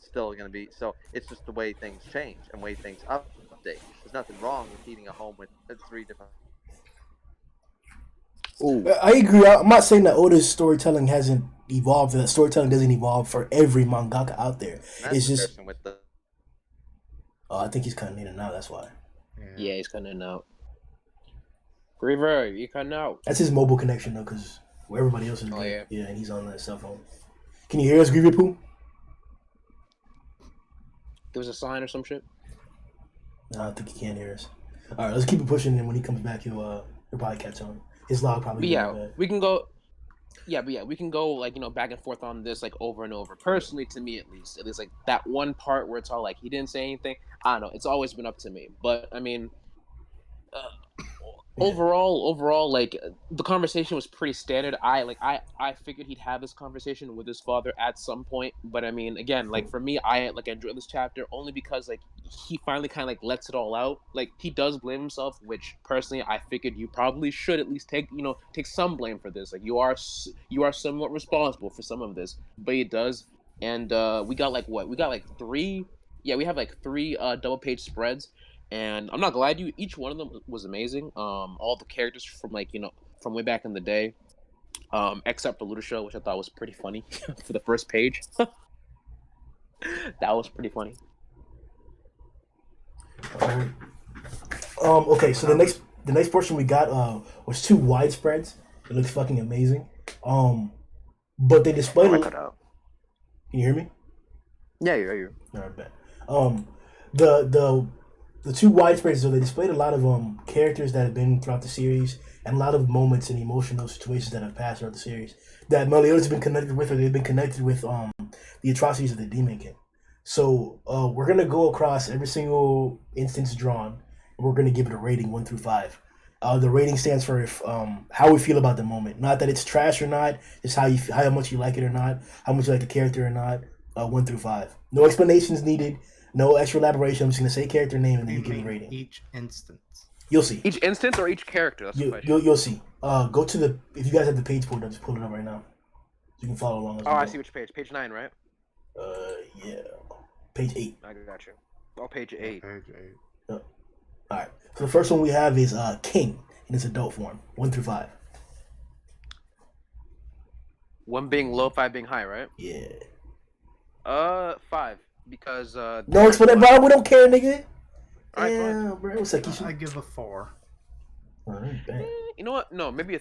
Still going to be so. It's just the way things change and way things update. There's nothing wrong with heating a home with three different. Ooh. I agree. I'm not saying that Oda's storytelling hasn't evolved. That storytelling doesn't evolve for every mangaka out there. That's It's just, comparison with the. I think he's cutting in and out. That's why. Yeah, he's cutting out. Griever, you cutting out. That's his mobile connection though, because where everybody else is Oh, good. yeah. And he's on that cell phone. Can you hear us, Griever Poo? There was a sign or some shit. No, I think he can't hear us. All right, let's keep it pushing, and when he comes back, he'll probably catch on. His log probably. But yeah, we can go. Yeah, but yeah, we can go like back and forth on this like over and over. Personally, to me at least like that one part where it's all like he didn't say anything. I don't know. It's always been up to me, but I mean, uh, overall, like the conversation was pretty standard. I figured he'd have this conversation with his father at some point, but I mean, again, like for me, I like enjoyed this chapter only because like he finally kind of like lets it all out. Like he does blame himself, which personally I figured you probably should at least take some blame for this. Like you are somewhat responsible for some of this, but he does. And we got like what? We got like three. Yeah, we have like three double page spreads, and I'm not gonna lie to you, each one of them was amazing. All the characters from from way back in the day, except for Luda which I thought was pretty funny for the first page. That was pretty funny. Okay, so the next portion we got was two widespreads. It looks fucking amazing. But they displayed. Can you hear me? Yeah, you're. All right, bet. The two widespreads, so they displayed a lot of characters that have been throughout the series and a lot of moments and emotional situations that have passed throughout the series that Meliodas has been connected with, or they've been connected with the atrocities of the Demon King. So we're gonna go across every single instance drawn, and we're gonna give it a rating 1 through 5. The rating stands for how we feel about the moment, not that it's trash or not, just how much you like it or not, how much you like the character or not. 1 through 5. No explanations needed. No extra elaboration. I'm just gonna say character name and then you give a rating. Each instance. You'll see. Each instance or each character? That's the question. You'll see. Go to if you guys have the page pulled up, just pull it up right now. So you can follow along. I see which page. Page 9, right? Yeah. Page 8. I got you. Oh, page 8. Page 8. All right. So the first one we have is King in its adult form, 1 through 5. 1 being low, 5 being high, right? Yeah. 5 because No explanation, bro. We don't care, nigga. All right, fine. Damn, bro. What's up, I Keisha? give a 4. All right, bang. You know what? No, maybe a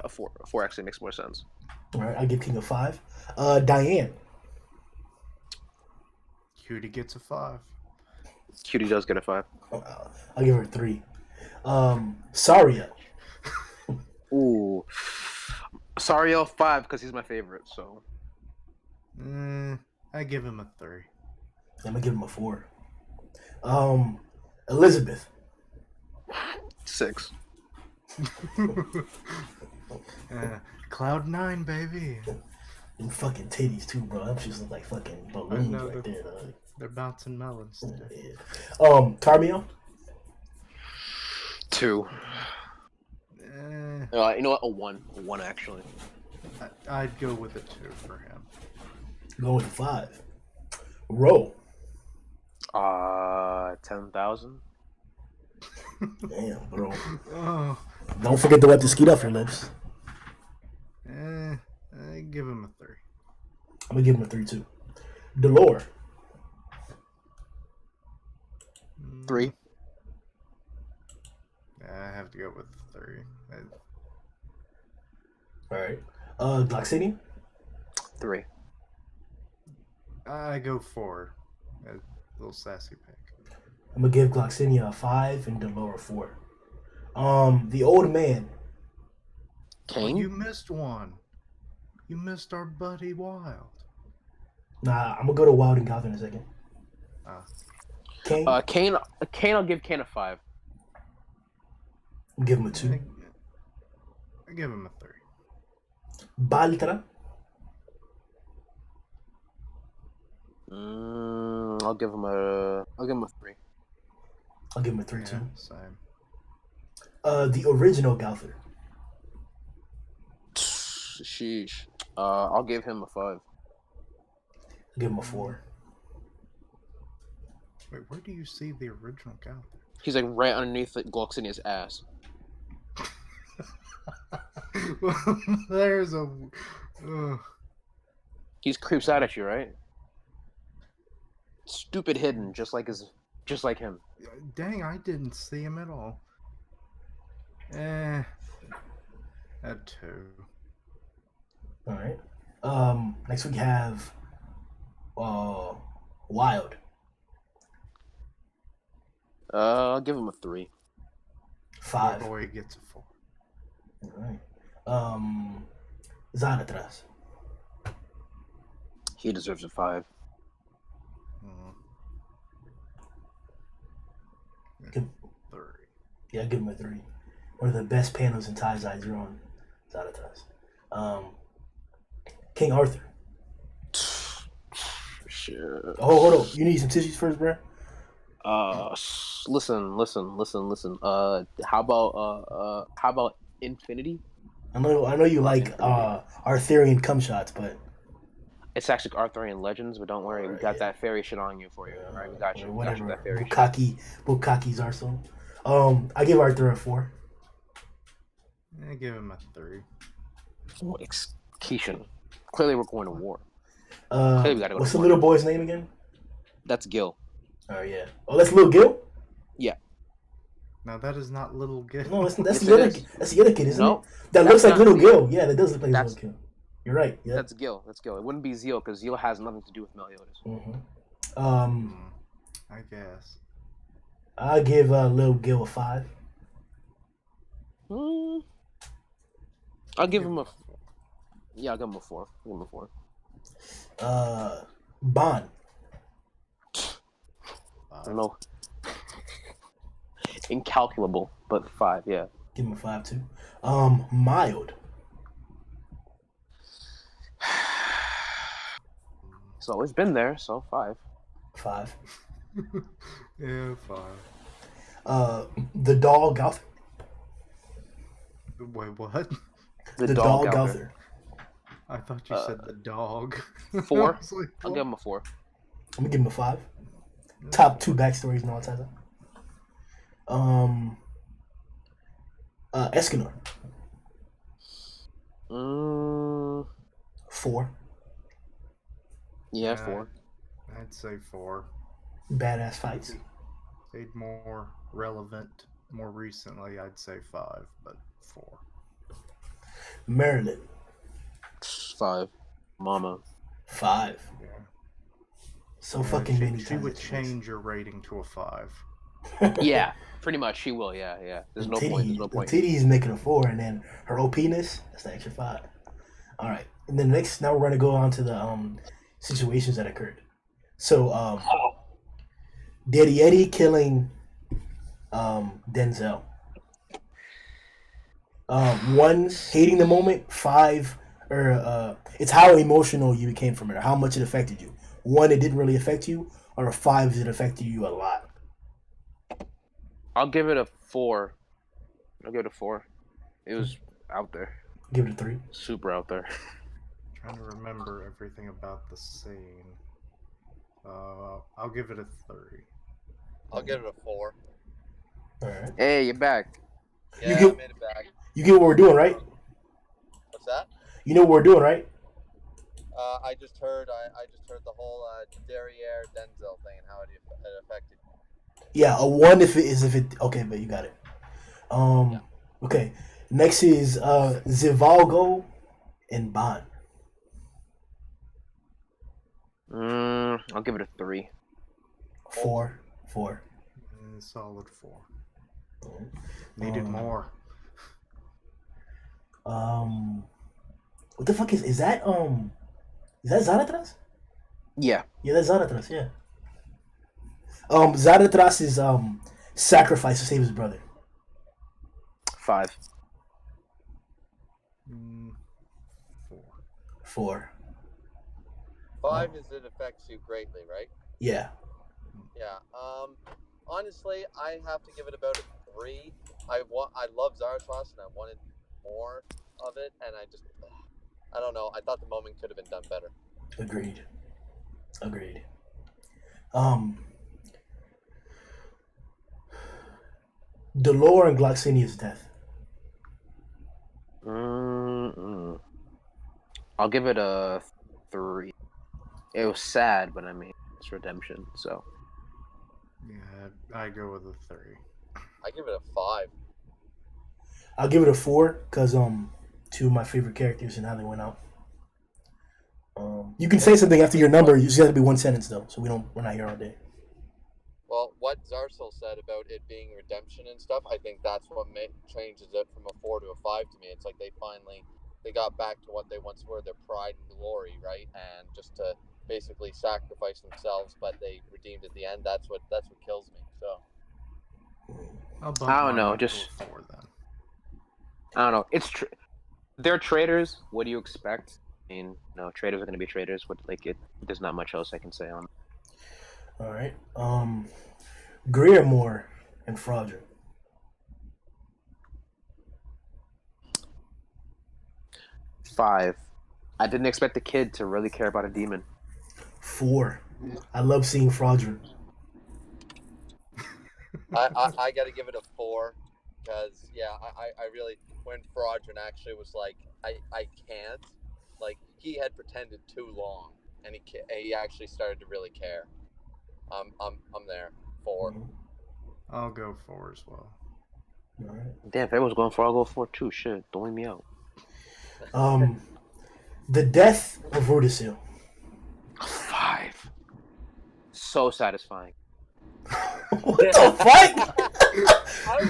4. A 4 actually makes more sense. All right, I give King a 5. Diane. Cutie gets a 5. Cutie does get a 5. I'll give her a 3. Saria. Ooh. Sariel 5 because he's my favorite. So I give him a 3. I'm gonna give him a 4. Elizabeth. 6. Cloud 9, baby. Them fucking titties too, bro. Them just look like fucking balloons know, right there, dog. They're bouncing melons today. Yeah. Carmio. 2. Eh, You know what? A 1. A 1 actually. I'd go with a 2 for him. Going with a 5. Ro. 10,000. Damn, bro. Oh, Don't forget to wipe the skeet off your lips. I give him a 3. I'm gonna give him a 3 too. Delore. 3. I have to go with 3. All right. Gloxini. 3. I go 4. A little sassy pick. I'm gonna give Gloxini a 5 and Delore a 4. The old man. Kane. Oh, you missed one. You missed our buddy Wild. Nah, I'm gonna go to Wild and Goth in a second. King. Kane. I'll give Kane a 5. I'll give him a 2. I give him a 3. Baltra. I'll give him a 3. I'll give him a 3 Yeah, too. same. The original Gowther. Sheesh. I'll give him a 5. I'll give him a 4. Wait, where do you see the original Gowther? He's like right underneath Gloxinia's ass. There's a. He's creeps out at you, right? Stupid hidden, just like him. Dang, I didn't see him at all. A 2. All right. Next we have Wild. I'll give him a 3. 5. My boy gets a 4. All right. Zanatras. He deserves a 5. Give, 3. yeah, give him a 3. One of the best panels in Tai's Eyes are on Zanatras. King Arthur. Shit. Oh, hold on. You need some tissues first, bro? Listen. How about Infinity? I know you like Arthurian cum shots, but It's actually Arthurian Legends, but don't worry, we got that fairy shit on you for you. All right, we got you. Whatever. We got you that fairy Bukaki's arsenal. I give Arthur a 4. I give him a 3. shit. Keishan. Clearly, we're going to war. What's the little boy's name again? That's Gil. Oh yeah. Oh, that's Little Gil. Yeah. Now that is not Little Gil. No, that's Yes, the other. it is. That's the other kid, isn't No, it? That looks like not Little Gil. Gil. Yeah, that does look like That's- Little Gil. You're right. Yeah. That's Gil. It wouldn't be Zeal because Zeal has nothing to do with Meliodas. Mm-hmm. I guess. I give Little Gil a 5. I'll give him a. Yeah, I'll give him a 4. Bond. I don't know. Incalculable, but 5. Yeah. Give him a 5 too. Mild. It's always been there, so 5. 5. Yeah, 5. The doll Gouther. Wait, what? The doll dog out there. Gouther. I thought you said the dog. 4. I was like, I'll what? give him a 4. I'm gonna give him a 5. Top 2 backstories in all time. Escanor. 4. Yeah, 4. I'd say 4. Badass fights. Stayed more relevant more recently. I'd say 5, but 4. Maryland. 5. Mama. 5. Yeah. So fucking many times. She would change your rating to a 5. Yeah, pretty much. She will. Yeah. There's no point. There's no point. The titties making a 4, and then her OPness, that's the extra 5. All right, and then next, now we're gonna go on to the situations that occurred. So, Daddy Eddie killing Denzel. 1, hating the moment. 5, or it's how emotional you became from it, or how much it affected you. 1, it didn't really affect you, or 5, it affected you a lot. I'll give it a 4. It was out there. Give it a 3. Super out there. Trying to remember everything about the scene. I'll give it a 3. I'll give it a 4. All right. Hey, you're back. Yeah, get- I made it back. You get what we're doing, right? What's that? You know what we're doing, right? I just heard the whole Derriere Denzel thing and how it affected. Yeah, a 1 if it okay, but you got it. Yeah. Okay. Next is Zivalgo and Bond. I'll give it a 3. 4. Solid 4. Needed more. What the fuck is that? Is that Zaratras? Yeah. Yeah, that's Zaratras. Yeah. Zaratras is sacrifice to save his brother. 5. 4. 4. 5 is it affects you greatly, right? Yeah. Yeah. Honestly, I have to give it about a 3. I love Zaratras and I wanted more of it, and I don't know. I thought the moment could have been done better. Agreed. Delore and Gloxinia's death. I'll give it a 3. It was sad, but I mean, it's redemption, so. Yeah, I go with a 3. I give it a 5. I'll give it a 4 because 2 of my favorite characters and how they went out. You can say something after your number. You just have to be 1 sentence though, so we're not here all day. Well, what Zarsel said about it being redemption and stuff, I think that's what changes it from a 4 to a 5 to me. It's like they got back to what they once were, their pride and glory, right? And just to basically sacrifice themselves, but they redeemed at the end. That's what kills me. So I don't know. Just 4 then. I don't know. They're traders. What do you expect? I mean, no, traders are going to be traders. There's not much else I can say on it. All right. Greermore and Fraudra. 5. I didn't expect the kid to really care about a demon. 4. I love seeing Fraudra. I got to give it a 4 because I really, when Fraudra actually was like I can't, like he had pretended too long and he actually started to really care. I'm there. 4. I'll go 4 as well. All right. Damn, if everyone's going 4, I'll go 4 too. Shit, don't leave me out. The death of Rudisil. 5. So satisfying. What the fuck?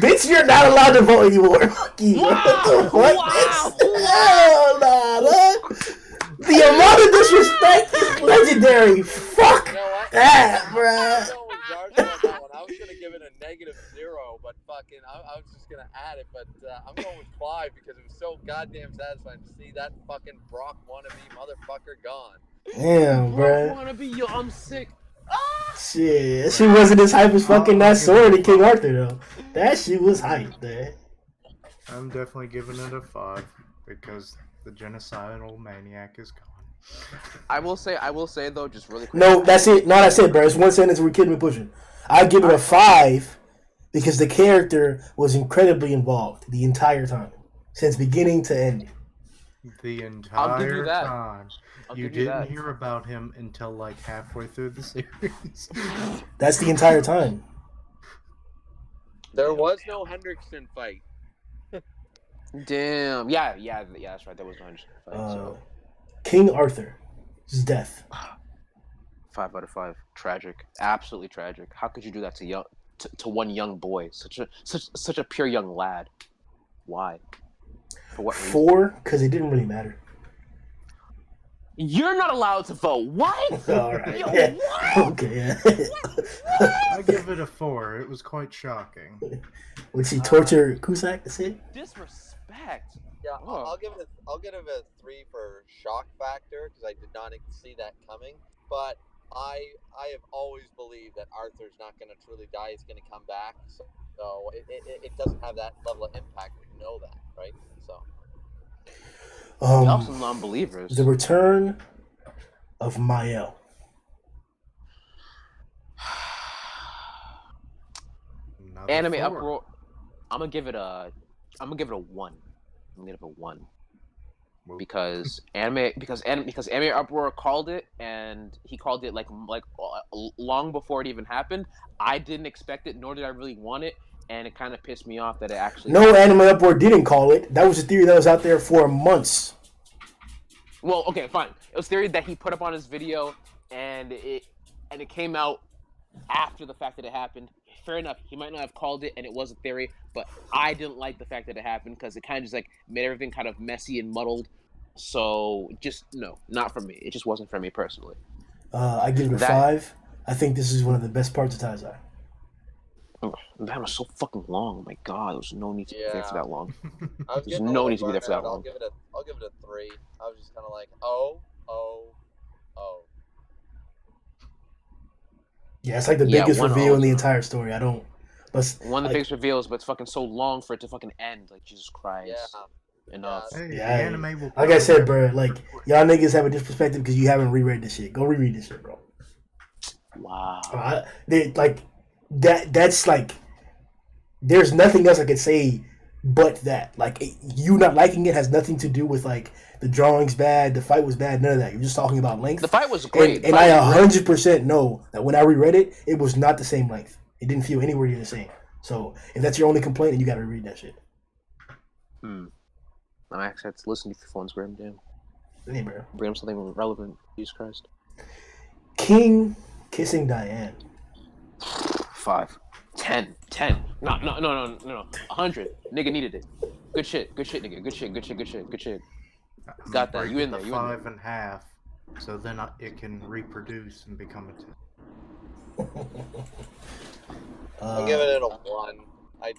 Bitch, you're not allowed to vote anymore. Fuck you. Wow. What the fuck? Wow. Hell nah, man. The amount of disrespect is legendary. Fuck You know what? that, bruh. I was gonna give it a -0, but fucking, I was just gonna add it. But I'm going with 5 because it was so goddamn satisfying to see that fucking Brock wannabe motherfucker gone. Damn, bruh. Wannabe, yo, I'm sick. Shit, she wasn't as hype as fucking that sword in King Arthur though. That shit was hype, man. I'm definitely giving it a 5 because the genocidal maniac is gone. I will say though, just really quick. No, that's it. No, that's it, bro. It's one sentence. We're kidding me pushing. I give it a 5 because the character was incredibly involved the entire time, since beginning to end. The I'll give you entire that. time. I'll You give you didn't that. hear about him until like halfway through the series. That's the entire time. There was no Hendrickson fight. Damn. Yeah. That's right. There was no fight. So King Arthur's death. 5 out of 5. Tragic. Absolutely tragic. How could you do that to one young boy? Such a pure young lad. Why? For what reason? 4 because it didn't really matter. You're not allowed to vote. What? All right. Yo, Yeah. what? Okay. I give it a 4. It was quite shocking. Would she torture Cusack? That's it. Disrespect. Yeah, Oh. I'll give it a 3 for shock factor because I did not see that coming. But I have always believed that Arthur's not going to truly die; he's going to come back. So it doesn't have that level of impact. We know that, right? So Y'all some non-believers. The return of Mael. Anime 4. uproar. I'm gonna give it a 1. I'm gonna give it a 1 because anime uproar called it, and he called it like long before it even happened. I didn't expect it, nor did I really want it, and it kind of pissed me off that it actually. No, Anime Uproar didn't call it. That was a theory that was out there for months. Well, okay, fine. It was theory that he put up on his video, and it came out after the fact that it happened. Fair enough. He might not have called it, and it was a theory, but I didn't like the fact that it happened because it kind of just like made everything kind of messy and muddled. So just no, not for me. It just wasn't for me personally. I give it a 5. I think this is one of the best parts of Taizai. Oh, that was so fucking long. Oh my god, there was no need to be there for that long. There's no need to be there for that long. I'll give it a 3. I was just kind of like, oh. Yeah, it's like the biggest reveal in the entire story. I don't. But one of the biggest reveals, but it's fucking so long for it to fucking end. Like Jesus Christ. Yeah. Enough. Hey, yeah. the anime will like I said, bro. Like y'all niggas have a disperspective because you haven't reread this shit. Go reread this shit, bro. Wow. That's like. There's nothing else I could say but that. Like you not liking it has nothing to do with like the drawing's bad, the fight was bad, none of that. You're just talking about length. The fight was great. And I 100% know that when I reread it, it was not the same length. It didn't feel anywhere near the same. So if that's your only complaint, then you got to reread that shit. I'm actually have to listen to your phones, Graham. Damn. Hey, bro. Bring him something relevant. Jesus Christ. King kissing Diane. 5. 10. No. 100. Nigga needed it. Good shit, nigga. Good shit. Got that. You in there. 5.5. So then it can reproduce and become a 10. I'm giving it a 1. I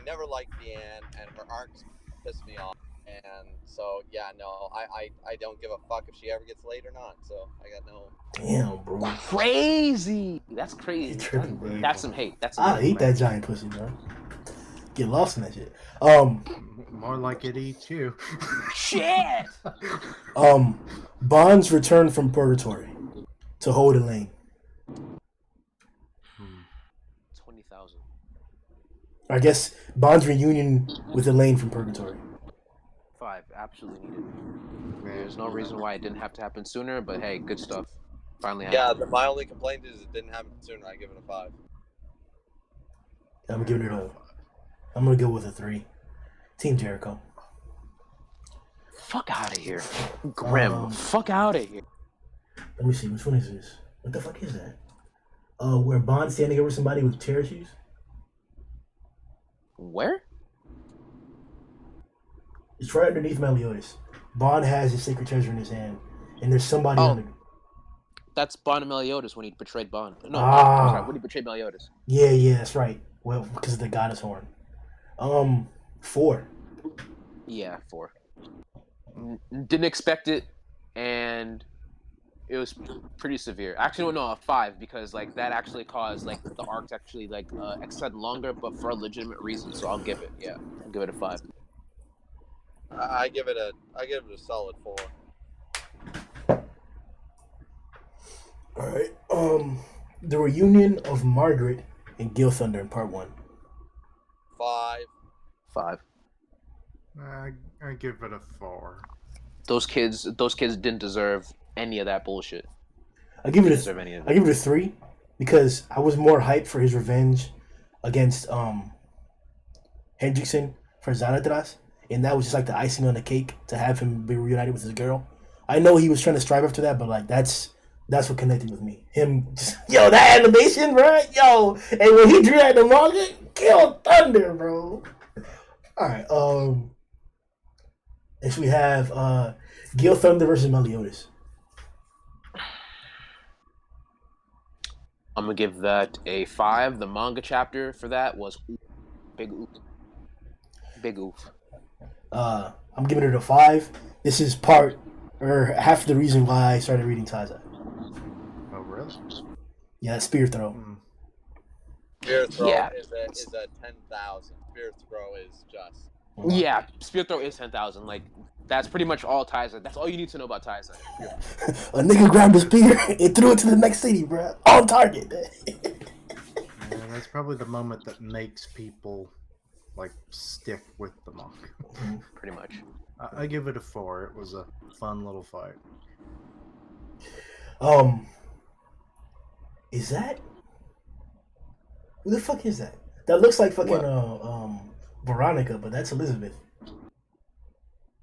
never liked Deanne, and her arcs piss me off. And so I don't give a fuck if she ever gets laid or not. So I got no. Damn, bro. Crazy. That's crazy. Tripping, that's some hate. I hate that giant pussy, bro. Get lost in that shit. More like it eats you. Shit. Bond's return from purgatory to hold Elaine. 20,000. I guess Bond's reunion with Elaine from purgatory. 5. Absolutely needed. There's no reason why it didn't have to happen sooner, but hey, good stuff. Finally happened. Yeah, my only complaint is it didn't happen sooner. I give it a 5. I'm gonna go with a 3. Team Jericho. Fuck out of here. Grim. Fuck out of here. Let me see, which one is this? What the fuck is that? Where Bond's standing over somebody with chair shoes? Where? It's right underneath Meliodas. Bond has his sacred treasure in his hand, and there's somebody under. That's Bond and Meliodas when he betrayed Bond. No, I'm sorry, when he betrayed Meliodas. Yeah, that's right. Well, because of the goddess horn. 4. Yeah, 4. Didn't expect it, and it was pretty severe. Actually, no, a 5 because like that actually caused like the arcs actually like extend longer, but for a legitimate reason. So I'll give it a 5. I give it a solid 4. All right. The reunion of Margaret and Gil Thunder in part 1. 5. 5. I give it a 4. Those kids didn't deserve any of that bullshit. I give Didn't it deserve any of I it. give it a 3 because I was more hyped for his revenge against Hendrickson for Zeldris, and that was just like the icing on the cake to have him be reunited with his girl. I know he was trying to strive after that, but like that's what connected with me. Him, just, yo, that animation, bro, yo, and when he drew that in the manga, kill Thunder, bro. All right, next we have Gil Thunder versus Meliodas. I'm gonna give that a 5. The manga chapter for that was big oof. Big oof. I'm giving it a 5. This is part or half the reason why I started reading Taza. Oh, really? Yeah, spear throw. Spear throw Yeah. is a 10,000. Spear throw is just. Yeah, spear throw is 10,000. Like that's pretty much all Taiza. That's all you need to know about Taiza. A nigga grabbed a spear and threw it to the next city, bro. On target. Yeah, that's probably the moment that makes people like stick with the manga. Pretty much. I give it a 4. It was a fun little fight. Is that who the fuck is that? That looks like fucking Veronica, but that's Elizabeth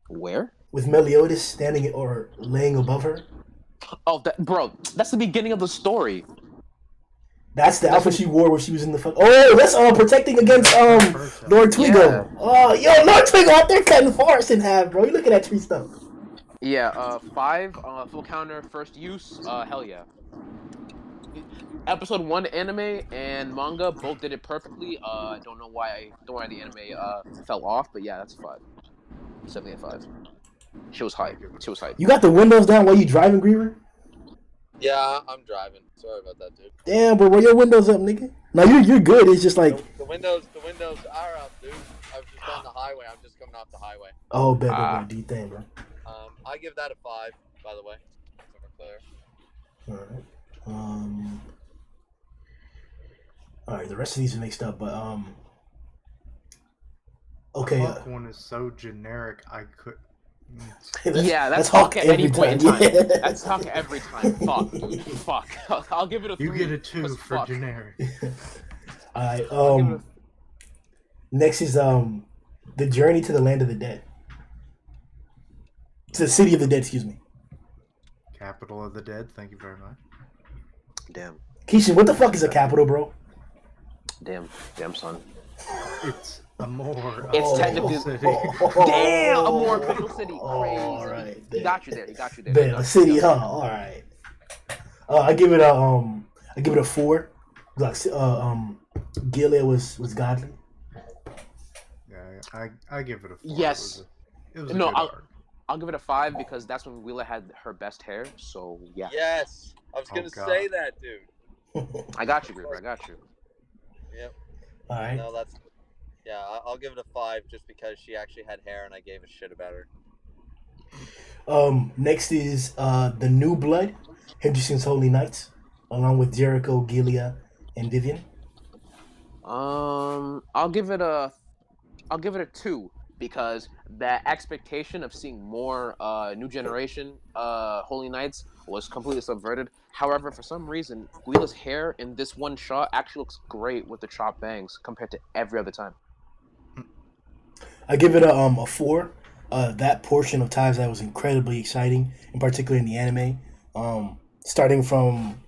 Where? with Meliodas standing or laying above her. Oh, that's the beginning of the story. That's the outfit she wore when she was in the fuck. Oh, that's protecting against Lord Twigo. Yeah. Oh, yo, Lord Twigo out there cutting forest in half, bro. You looking at tree stuff? Yeah. 5. Full counter. First use. Hell yeah. Episode 1 anime and manga both did it perfectly. I don't know why the anime fell off, but yeah, that's a 5. Definitely a 5. She was hype. She was hype. You got the windows down while you driving, Griever? Yeah, I'm driving. Sorry about that, dude. Damn, bro, where your windows up, nigga? No, you're good. It's just like The windows are up, dude. I was just on the highway. I'm just coming off the highway. oh, bet, do you think, bro? I give that a 5, by the way. So we're clear. All right. All right. The rest of these are mixed up, but okay. The Hawk one is so generic. I could. That's Hawk at any point in time. Yeah. That's Hawk every time. Fuck, dude. Fuck. I'll give it a 3. You get a 2 for fuck. generic. All right. Next is the journey to the land of the dead. To the city of the dead. Excuse me. Capital of the Dead. Thank you very much. Damn. Keishan, what the fuck is a capital, bro? Damn, son. It's a more. It's technically. City. Damn, a more official city. Crazy. All right. He got you there. Bet, a city, huh? All right. I give it a 4. Like Gilead was godly. Yeah, I give it a 4. Yes. It was a No, good arc. I'll give it a 5 because that's when Wheeler had her best hair. So yeah. Yes, I was gonna say that, dude. I got you, Griever. I got you. Yep. All right. No, that's. Yeah, I'll give it a 5 just because she actually had hair and I gave a shit about her. Next is the New Blood, Henderson's Holy Knights, along with Jericho, Gilead, and Vivian. I'll give it a 2 because that expectation of seeing more new generation Holy Knights was completely subverted. However, for some reason, Guila's hair in this one shot actually looks great with the chopped bangs compared to every other time. I give it a 4. That portion of Ties that was incredibly exciting, in particular in the anime. Starting from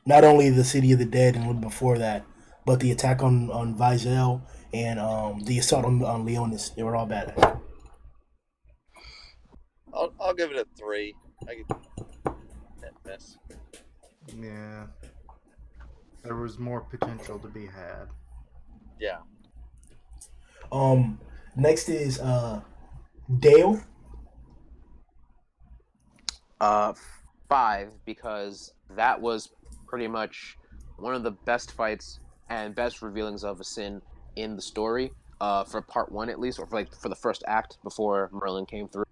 not only the City of the Dead and a little before that, but the attack on Vizel and the assault on Leonis. They were all bad. I'll give it a 3. Miss. Yeah. There was more potential to be had. Yeah. Next is Dale. 5 because that was pretty much one of the best fights and best revealings of a sin in the story. For part 1 at least, or for the first act before Merlin came through.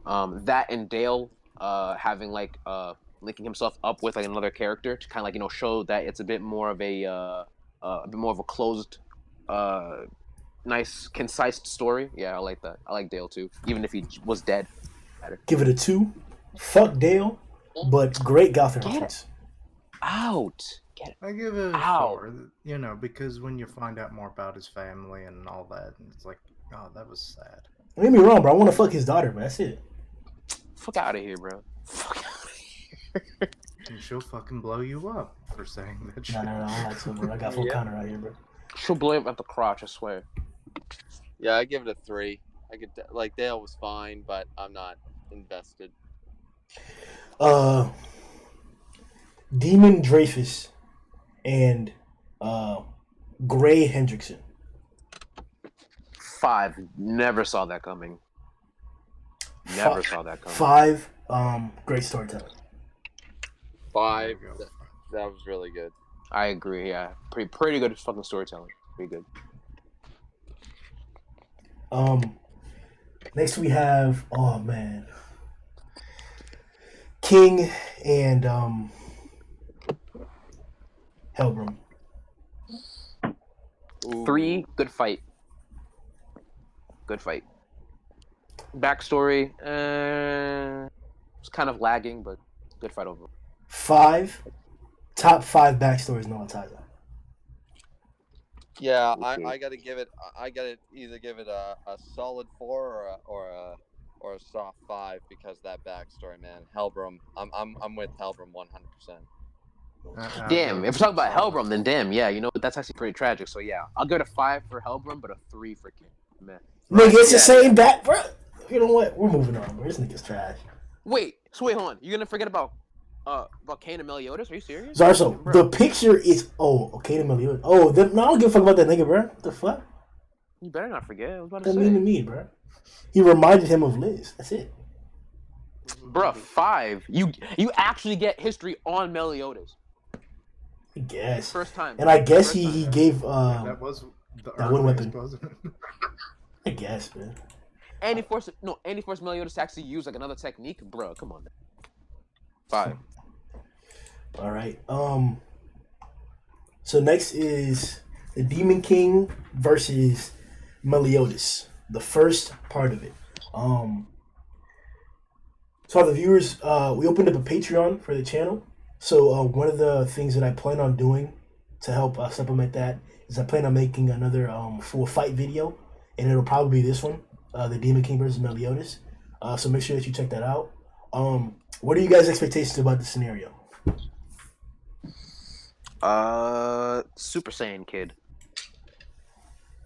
That and Dale having linking himself up with like another character to kind of like show that it's a bit more of a bit more of a closed, nice, concise story. Yeah, I like that. I like Dale too, even if he was dead. Give it a 2. Fuck Dale, but great Gotham Get it reference. out. Get it I give it a out. 4. You know, because when you find out more about his family and all that, it's like, oh, that was sad. Don't get me wrong, bro. I want to fuck his daughter, but that's it. Fuck out of here, bro. Fuck out of here. And she'll fucking blow you up for saying that shit. No. I like so, bro. I got full counter out here, bro. She'll blow him at the crotch, I swear. Yeah, I give it a 3. I could like Dale was fine, but I'm not invested. Demon Dreyfus and Gray Hendrickson. 5. Never saw that coming. Never saw that coming. 5. Great storytelling. 5. That was really good. I agree. Yeah, pretty good fucking storytelling. Pretty good. Next we have King and Hellbrom. 3. Good fight. Good fight. Backstory, it's kind of lagging, but good fight overall. 5. Top 5 backstories no one ties on. Yeah, I gotta give it. I gotta either give it a solid 4 or a soft 5 because of that backstory, man. Hellbrom, I'm with Hellbrom 100%. Damn, if we're talking about Hellbrom, then damn, yeah, that's actually pretty tragic. So yeah, I'll give it a 5 for Hellbrom, but a 3 for King. Man. Nigga, it's the same back, bro. You know what? We're moving on, bro. This nigga's trash. Wait, hold on. You're gonna forget about Kane and Meliodas? Are you serious? Zarso, the picture is Kane and Meliodas. No, I don't give a fuck about that nigga, bro. What the fuck? You better not forget. I was about What to that mean to me, bro? He reminded him of Liz. That's it. Bruh, 5. You actually get history on Meliodas. I guess. First time. And I guess he gave that was the that one weapon. wasn't it? I guess, man. And he forced Meliodas to actually use like another technique, bro. Come on, man. 5. All right. So next is the Demon King versus Meliodas. The first part of it. So the viewers, we opened up a Patreon for the channel. So one of the things that I plan on doing to help supplement that is I plan on making another full fight video, and it'll probably be this one, the Demon King versus Meliodas. So make sure that you check that out. What are you guys' expectations about the scenario? Super Saiyan Kid.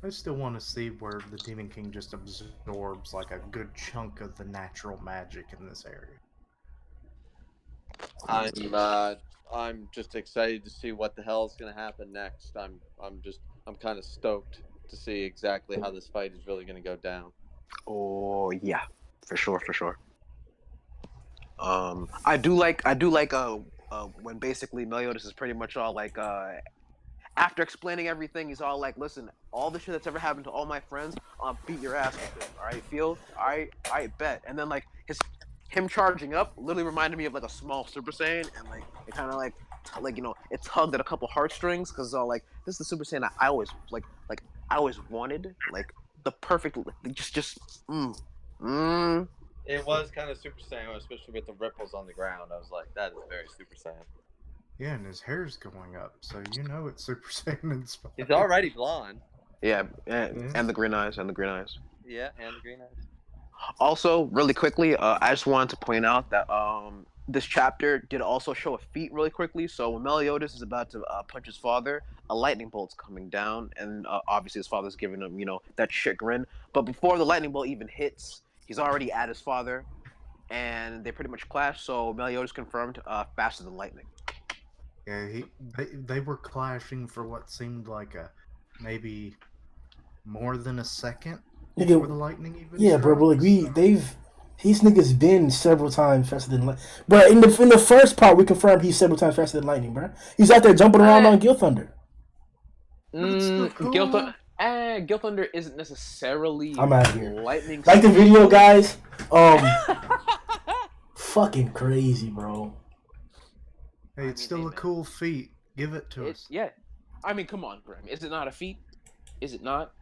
I still want to see where the Demon King just absorbs like a good chunk of the natural magic in this area. I'm just excited to see what the hell is gonna happen next. I'm kind of stoked to see exactly how this fight is really gonna go down. Oh yeah, for sure. I do like when basically Meliodas is pretty much all like after explaining everything, he's all like, listen, all the shit that's ever happened to all my friends, I'll beat your ass with it. Alright, feel? I bet. And then like him charging up literally reminded me of like a small Super Saiyan, and like it kind of like it tugged at a couple heartstrings because it's all like, this is the Super Saiyan I always I always wanted, like the perfect It was kind of Super Saiyan, especially with the ripples on the ground. I was like, that is very Super Saiyan. Yeah, and his hair's going up, so you know it's Super Saiyan inspired. He's already blonde. Yeah, and the green eyes. Yeah, and the green eyes. Also, really quickly, I just wanted to point out that this chapter did also show a feat really quickly. So when Meliodas is about to punch his father, a lightning bolt's coming down, and obviously his father's giving him, that shit grin. But before the lightning bolt even hits, he's already at his father, and they pretty much clash. So Meliodas confirmed faster than lightning. Yeah, they were clashing for what seemed like maybe more than a second before the lightning even. Yeah, struck, bro. Like these niggas been several times faster than lightning. Bro, in the first part, we confirmed he's several times faster than lightning, bro. He's out there jumping around on Gil Thunder. Cool. Gil Thunder isn't necessarily I'm out of here. lightning. Like the video, guys. Fucking crazy, bro. Hey, it's still a cool feat. Give it to us. Yeah. I mean, come on, Grim. Is it not a feat? Is it not?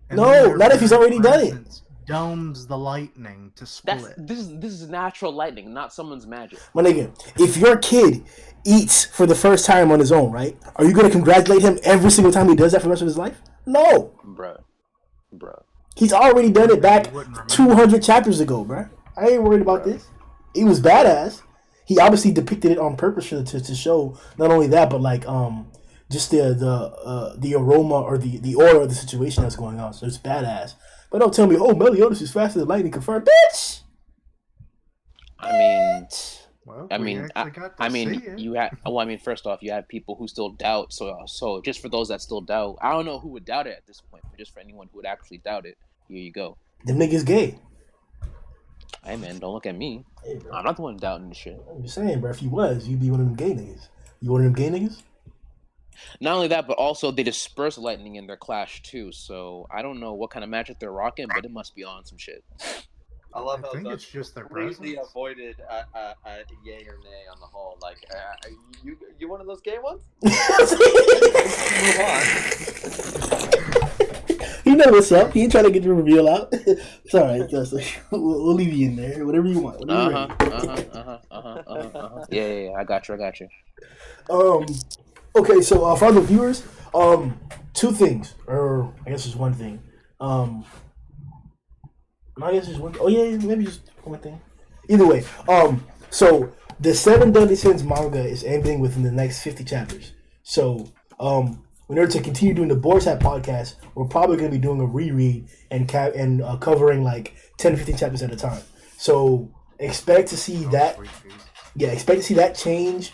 And No, then their not if he's very already done it. presence domes the lightning to split. This is natural lightning, not someone's magic. My nigga, if your kid eats for the first time on his own, right? Are you gonna congratulate him every single time he does that for the rest of his life? No. Bruh. He's already done it back You wouldn't remember. 200 chapters ago, bruh. I ain't worried about this. He was badass. He obviously depicted it on purpose to show not only that, but like just the aroma or the aura of the situation that's going on. So it's badass. But don't tell me, oh, Meliodas is faster than lightning confirmed, bitch. Well, I we mean, actually got to see it. you have. Well, I mean, first off, you have people who still doubt. So just for those that still doubt, I don't know who would doubt it at this point, but just for anyone who would actually doubt it, here you go. Them niggas gay. Hey man, don't look at me. Hey, bro. I'm not the one doubting this shit. I'm just saying, bro. If you was, you'd be one of them gay niggas. You one of them gay niggas? Not only that, but also they disperse lightning in their clash too. So I don't know what kind of magic they're rocking, but it must be on some shit. I love I how think Zud it's just their completely presence. avoided a yay or nay on the whole. Like, you one of those gay ones? Move on. He know what's up. He ain't trying to get the reveal out. It's all right, Justin. We'll leave you in there. Whatever you want. Yeah. I got you. Okay, so for the viewers, two things, or I guess just one thing. I guess just one. Oh yeah, maybe just one thing. Either way, so the Seven Deadly Sins manga is ending within the next 50 chapters. So, in order to continue doing the Boar's Hat podcast, we're probably going to be doing a reread and covering like 10 to 15 chapters at a time. So expect to see that. Yeah, expect to see that change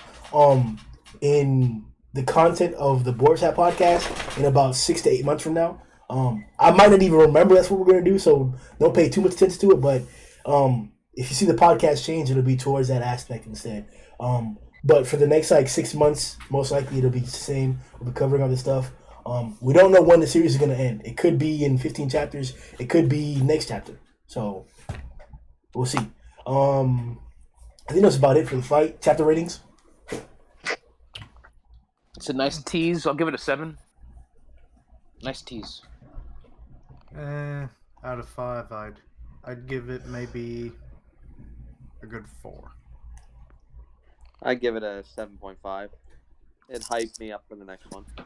in the content of the Boar's Hat podcast in about 6 to 8 months from now. I might not even remember that's what we're going to do, so don't pay too much attention to it. But if you see the podcast change, it'll be towards that aspect instead. But for the next like 6 months, most likely it'll be the same. We'll be covering all this stuff. We don't know when the series is going to end. It could be in 15 chapters. It could be next chapter. So we'll see. I think that's about it for the fight. Chapter ratings. It's a nice tease. I'll give it a 7. Nice tease. Out of 5, I'd give it maybe a good 4. I give it a 7.5. It hyped me up for the next one. I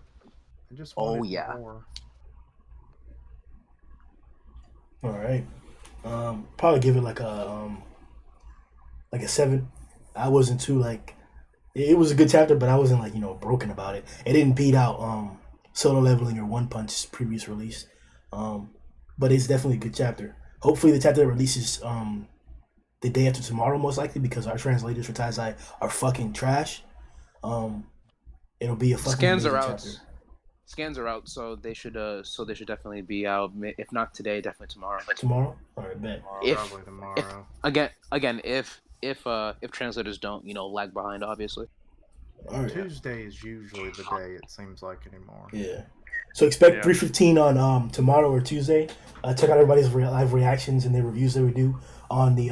just wanted more. All right. Probably give it like a 7. I wasn't too like. It was a good chapter, but I wasn't like broken about it. It didn't beat out Solo Leveling or One Punch's previous release, but it's definitely a good chapter. Hopefully, the chapter that releases the day after tomorrow, most likely, because our translators for Taizai are fucking trash. It'll be a fucking Scans are out. chapter. Scans are out, so they should definitely be out. If not today, definitely tomorrow. Tomorrow, all right, bet. Probably tomorrow. If translators don't lag behind, obviously. All right. Tuesday is usually the day it seems like anymore. Yeah. So expect 3:15 on tomorrow or Tuesday. Check out everybody's live reactions and the reviews that we do on the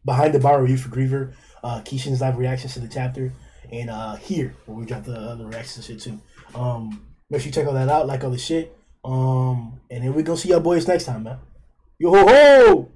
Behind the Bar review for Griever, Keishan's live reactions to the chapter, and here where we got the other reactions and shit too. Make sure you check all that out, like all the shit. And here we go see y'all boys next time, man. Yo ho ho!